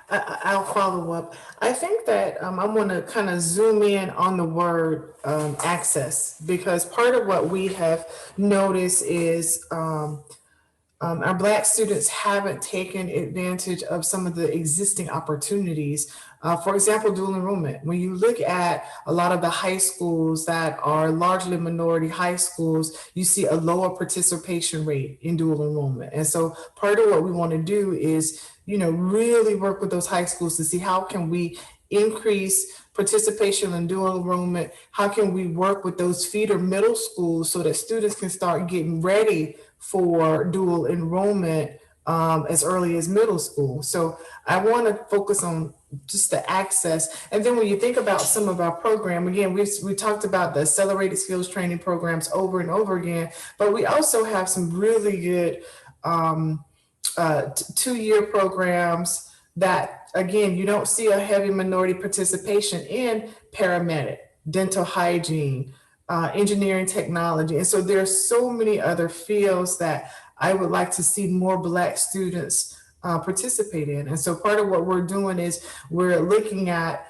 I'll follow up. I think that I want to kind of zoom in on the word access, because part of what we have noticed is our Black students haven't taken advantage of some of the existing opportunities. For example, dual enrollment. When you look at a lot of the high schools that are largely minority high schools, you see a lower participation rate in dual enrollment. And so part of what we want to do is, really work with those high schools to see how can we increase participation in dual enrollment. How can we work with those feeder middle schools so that students can start getting ready for dual enrollment as early as middle school? So I want to focus on just the access. And then when you think about some of our program, again, we talked about the accelerated skills training programs over and over again, but we also have some really good 2-year programs that, again, you don't see a heavy minority participation in: paramedic, dental hygiene, engineering technology. And so there's so many other fields that I would like to see more Black students participate in. And so part of what we're doing is we're looking at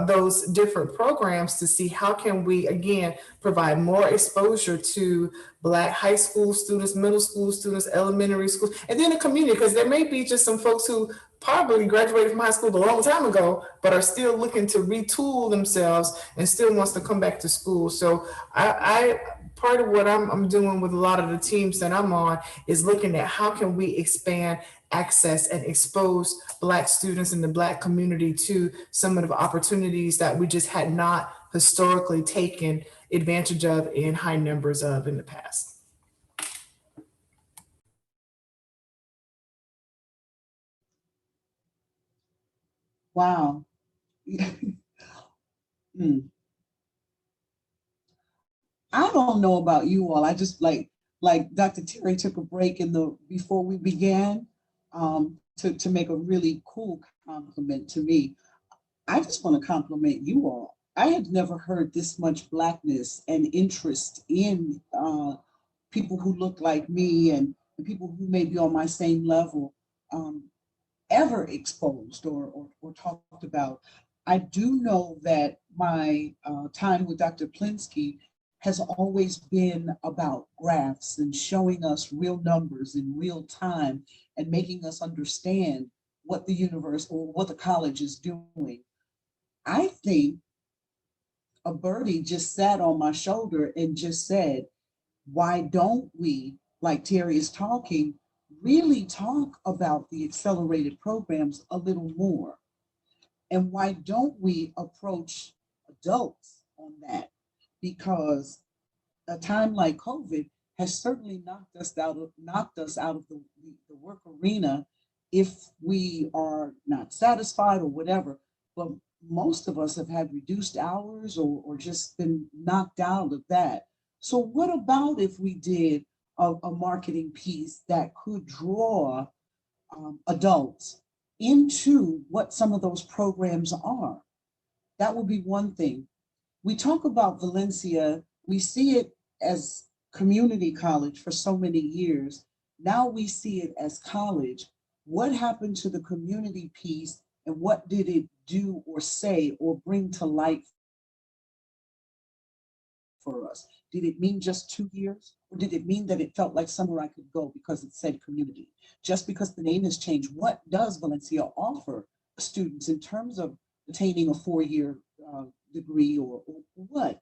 those different programs to see how can we, again, provide more exposure to Black high school students, middle school students, elementary schools, and then the community, because there may be just some folks who probably graduated from high school a long time ago, but are still looking to retool themselves and still wants to come back to school. So I part of what I'm doing with a lot of the teams that I'm on is looking at how can we expand access and expose Black students in the Black community to some of the opportunities that we just had not historically taken advantage of in high numbers of in the past. Wow. I don't know about you all. I just like Dr. Terry took a break before we began to make a really cool compliment to me. I just want to compliment you all. I had never heard this much Blackness and interest in people who look like me and people who may be on my same level ever exposed or talked about. I do know that my time with Dr. Plinsky has always been about graphs and showing us real numbers in real time and making us understand what the universe or what the college is doing. I think a birdie just sat on my shoulder and just said, why don't we, like Terry is talking, really talk about the accelerated programs a little more? And why don't we approach adults on that? Because a time like COVID has certainly knocked us out of the work arena if we are not satisfied or whatever. But most of us have had reduced hours or just been knocked out of that. So what about if we did a marketing piece that could draw adults into what some of those programs are? That would be one thing. We talk about Valencia, we see it as community college for so many years. Now we see it as college. What happened to the community piece and what did it do or say or bring to light for us? Did it mean just 2 years? Or did it mean that it felt like somewhere I could go because it said community? Just because the name has changed, what does Valencia offer students in terms of attaining a 4-year degree or what?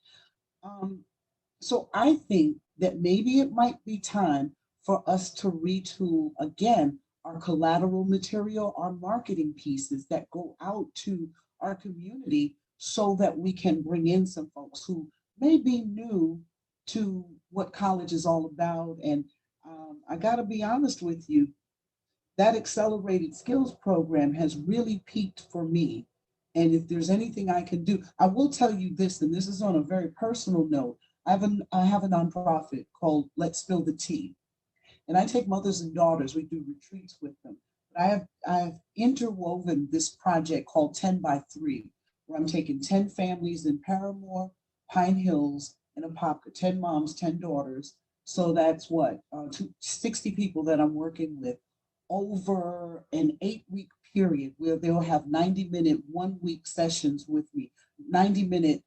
So I think that maybe it might be time for us to retool again our collateral material, our marketing pieces that go out to our community so that we can bring in some folks who may be new to what college is all about. And I gotta be honest with you, that accelerated skills program has really peaked for me. And if there's anything I can do, I will tell you this, and this is on a very personal note. I have a nonprofit called Let's Spill the Tea. And I take mothers and daughters, we do retreats with them. But I have interwoven this project called 10 by 3, where I'm taking 10 families in Paramore, Pine Hills, and Apopka, 10 moms, 10 daughters. So that's what, 60 people that I'm working with over an 8-week period where they'll have 90-minute, 1-week sessions with me, 90-minute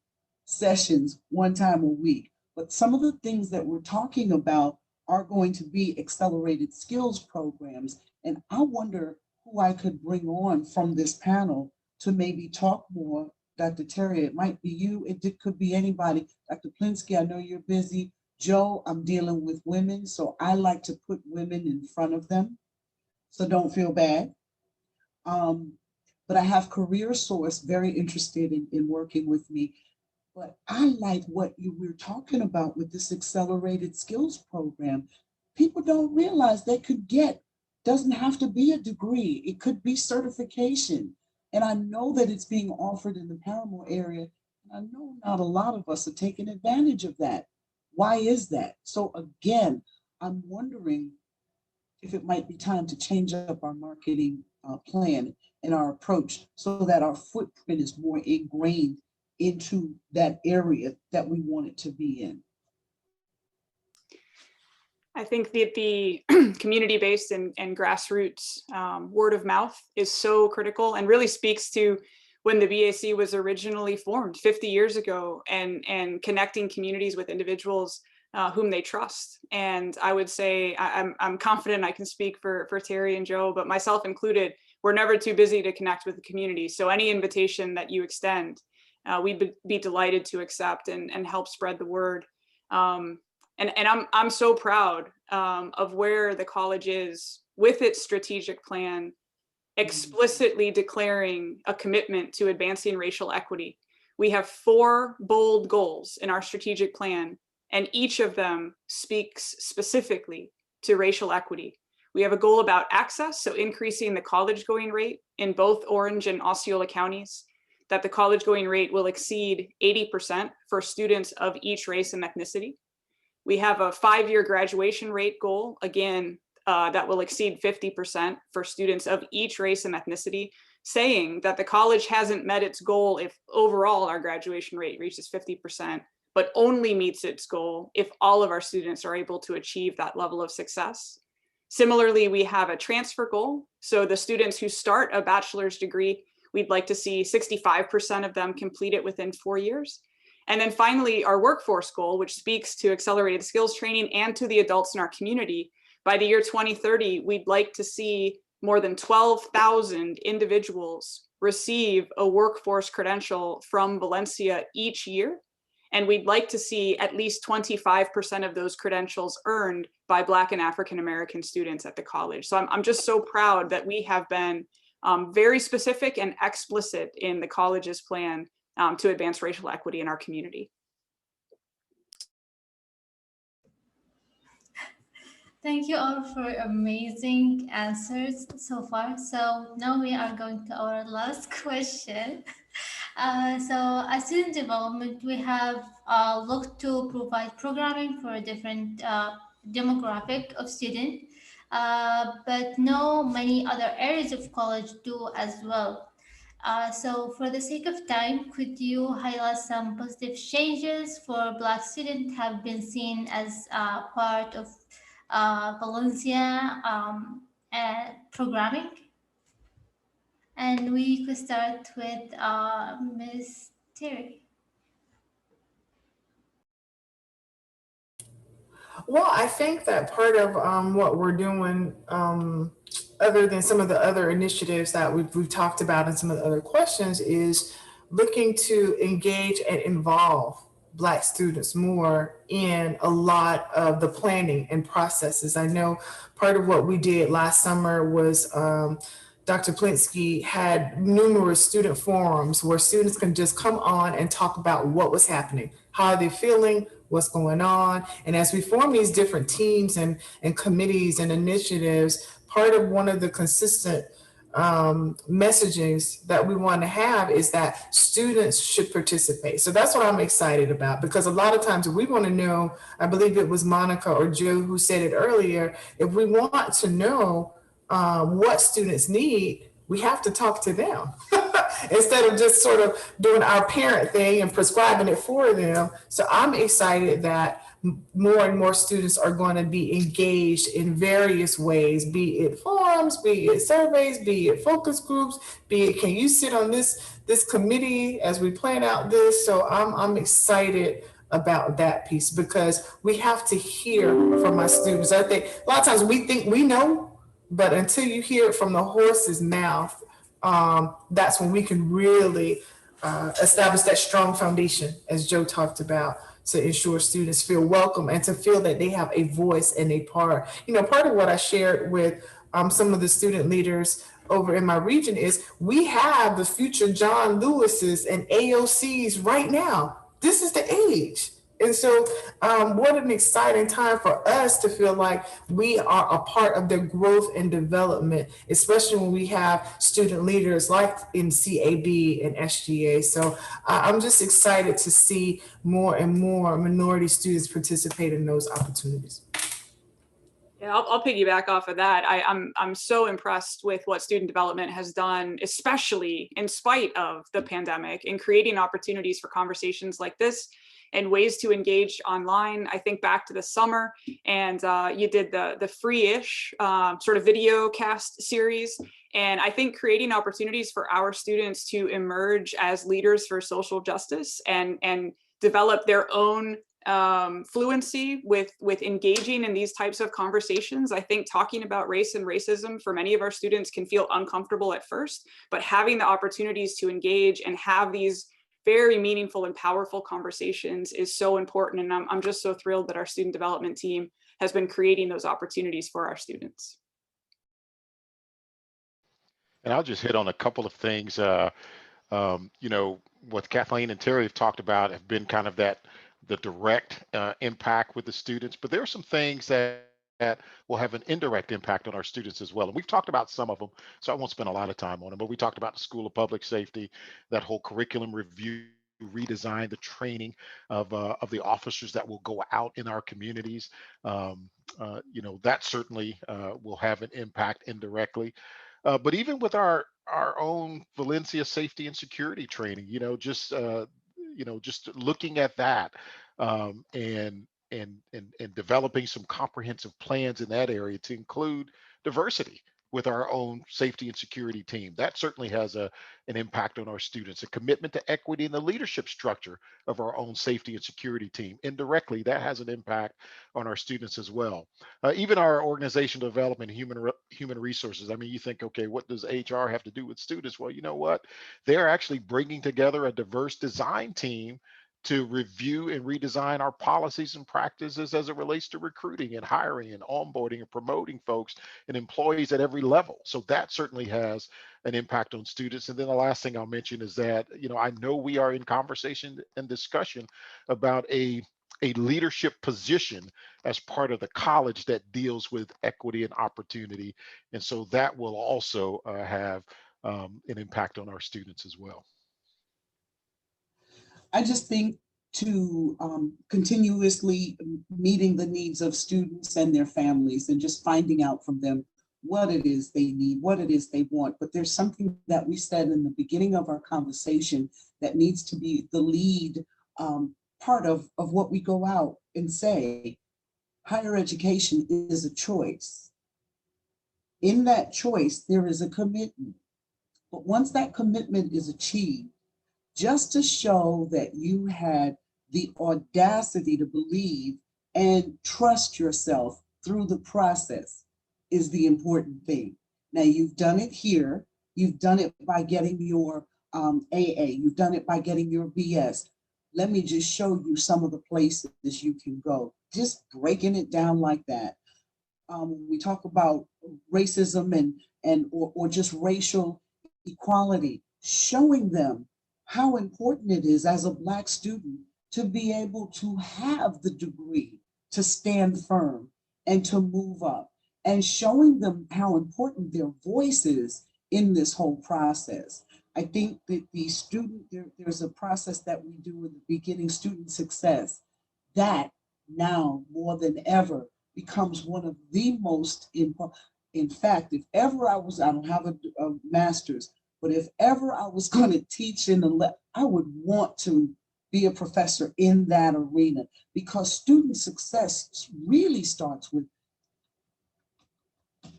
sessions 1 time a week. But some of the things that we're talking about are going to be accelerated skills programs. And I wonder who I could bring on from this panel to maybe talk more. Dr. Terry, it might be you, it could be anybody. Dr. Plinsky, I know you're busy. Joe, I'm dealing with women, so I like to put women in front of them. So don't feel bad. But I have Career Source very interested in working with me. But I like what you were talking about with this accelerated skills program. People don't realize they could get, doesn't have to be a degree. It could be certification. And I know that it's being offered in the Paramore area. And I know not a lot of us are taking advantage of that. Why is that? So again, I'm wondering if it might be time to change up our marketing plan and our approach so that our footprint is more ingrained into that area that we want it to be in. I think that the community-based and grassroots word of mouth is so critical and really speaks to when the BAC was originally formed 50 years ago and connecting communities with individuals whom they trust. And I would say, I'm confident I can speak for Terry and Joe, but myself included, we're never too busy to connect with the community. So any invitation that you extend, we'd be delighted to accept and help spread the word. And I'm so proud of where the college is with its strategic plan, explicitly declaring a commitment to advancing racial equity. We have 4 bold goals in our strategic plan, and each of them speaks specifically to racial equity. We have a goal about access, so increasing the college going rate in both Orange and Osceola counties, that the college going rate will exceed 80% for students of each race and ethnicity. We have a 5-year graduation rate goal, again, that will exceed 50% for students of each race and ethnicity, saying that the college hasn't met its goal if overall our graduation rate reaches 50%, but only meets its goal if all of our students are able to achieve that level of success. Similarly, we have a transfer goal. So the students who start a bachelor's degree, we'd like to see 65% of them complete it within 4 years. And then finally, our workforce goal, which speaks to accelerated skills training and to the adults in our community. By the year 2030, we'd like to see more than 12,000 individuals receive a workforce credential from Valencia each year. And we'd like to see at least 25% of those credentials earned by Black and African American students at the college. So I'm just so proud that we have been very specific and explicit in the college's plan to advance racial equity in our community. Thank you all for amazing answers so far. So now we are going to our last question. So as student development, we have looked to provide programming for a different demographic of student, but no many other areas of college do as well. So for the sake of time, could you highlight some positive changes for Black students have been seen as part of Valencia programming? And we could start with Ms. Terry. Well, I think that part of what we're doing, other than some of the other initiatives that we've talked about and some of the other questions, is looking to engage and involve Black students more in a lot of the planning and processes. I know part of what we did last summer was Dr. Plinsky had numerous student forums where students can just come on and talk about what was happening, how are they feeling, what's going on. And as we form these different teams and committees and initiatives, part of one of the consistent messages that we want to have is that students should participate. So that's what I'm excited about, because a lot of times we want to know, I believe it was Monica or Joe who said it earlier, if we want to know what students need, we have to talk to them instead of just sort of doing our parent thing and prescribing it for them. So I'm excited that more and more students are going to be engaged in various ways, be it forums, be it surveys, be it focus groups, be it, can you sit on this committee as we plan out this? So I'm excited about that piece, because we have to hear from our students. I think a lot of times we think we know, but until you hear it from the horse's mouth, that's when we can really establish that strong foundation, as Joe talked about, to ensure students feel welcome and to feel that they have a voice and a part. You know, part of what I shared with some of the student leaders over in my region is we have the future John Lewis's and AOCs right now. This is the age. And so what an exciting time for us to feel like we are a part of their growth and development, especially when we have student leaders like in CAB and SGA. So I'm just excited to see more and more minority students participate in those opportunities. Yeah, I'll piggyback off of that. I'm so impressed with what student development has done, especially in spite of the pandemic, in creating opportunities for conversations like this and ways to engage online. I think back to the summer, and you did the free-ish sort of video cast series. And I think creating opportunities for our students to emerge as leaders for social justice and develop their own fluency with engaging in these types of conversations. I think talking about race and racism for many of our students can feel uncomfortable at first, but having the opportunities to engage and have these very meaningful and powerful conversations is so important. And I'm just so thrilled that our student development team has been creating those opportunities for our students. And I'll just hit on a couple of things. You know, what Kathleen and Terry have talked about have been kind of the direct impact with the students, but there are some things that will have an indirect impact on our students as well. And we've talked about some of them, so I won't spend a lot of time on them, but we talked about the School of Public Safety, that whole curriculum review, redesign, the training of the officers that will go out in our communities. You know, that certainly will have an impact indirectly. But even with our own Valencia safety and security training, you know, just looking at that and developing some comprehensive plans in that area to include diversity. with our own safety and security team. That certainly has an impact on our students. A commitment to equity in the leadership structure of our own safety and security team. Indirectly, that has an impact on our students as well. Even our organizational development, human resources. I mean, you think, okay, what does HR have to do with students? Well, you know what? They're actually bringing together a diverse design team to review and redesign our policies and practices as it relates to recruiting and hiring and onboarding and promoting folks and employees at every level. So that certainly has an impact on students. And then the last thing I'll mention is that, I know we are in conversation and discussion about a leadership position as part of the college that deals with equity and opportunity. And so that will also have an impact on our students as well. I just think to continuously meeting the needs of students and their families and just finding out from them what it is they need, what it is they want. But there's something that we said in the beginning of our conversation that needs to be the lead part of what we go out and say. Higher education is a choice. In that choice, there is a commitment. But once that commitment is achieved, just to show that you had the audacity to believe and trust yourself through the process is the important thing. Now, you've done it here. You've done it by getting your AA. You've done it by getting your BS. Let me just show you some of the places you can go. Just breaking it down like that. When we talk about racism or just racial equality, showing them how important it is as a Black student to be able to have the degree, to stand firm and to move up, and showing them how important their voice is in this whole process. I think that there's a process that we do in the beginning, student success, that now more than ever becomes one of the most important. In fact, if ever I don't have a master's, but if ever I was going to teach I would want to be a professor in that arena, because student success really starts with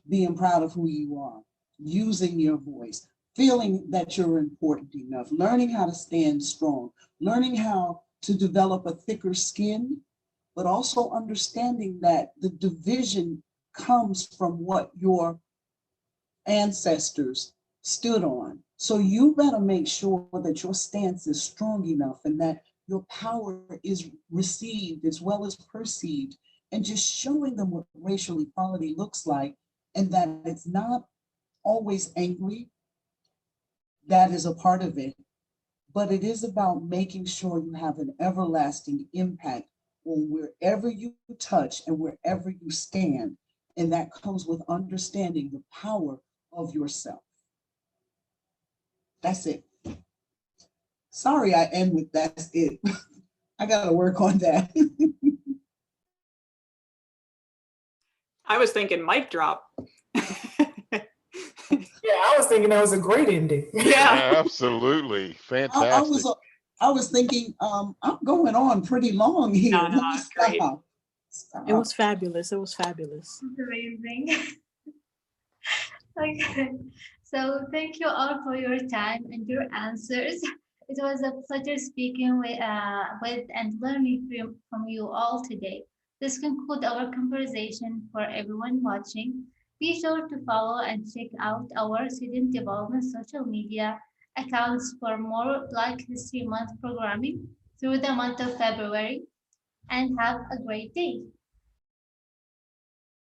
being proud of who you are, using your voice, feeling that you're important enough, learning how to stand strong, learning how to develop a thicker skin, but also understanding that the division comes from what your ancestors stood on. So you better make sure that your stance is strong enough and that your power is received as well as perceived, and just showing them what racial equality looks like, and that it's not always angry. That is a part of it, but it is about making sure you have an everlasting impact on wherever you touch and wherever you stand. And that comes with understanding the power of yourself. That's it. Sorry, I end with that's it. I got to work on that. I was thinking mic drop. Yeah, I was thinking that was a great ending. Yeah. Absolutely. Fantastic. I was thinking, I'm going on pretty long here. No, Let me great. stop. It was fabulous. It was fabulous. Amazing. Okay. So thank you all for your time and your answers. It was a pleasure speaking with and learning from you all today. This concludes our conversation. For everyone watching, be sure to follow and check out our student development social media accounts for more Black History Month programming through the month of February, and have a great day.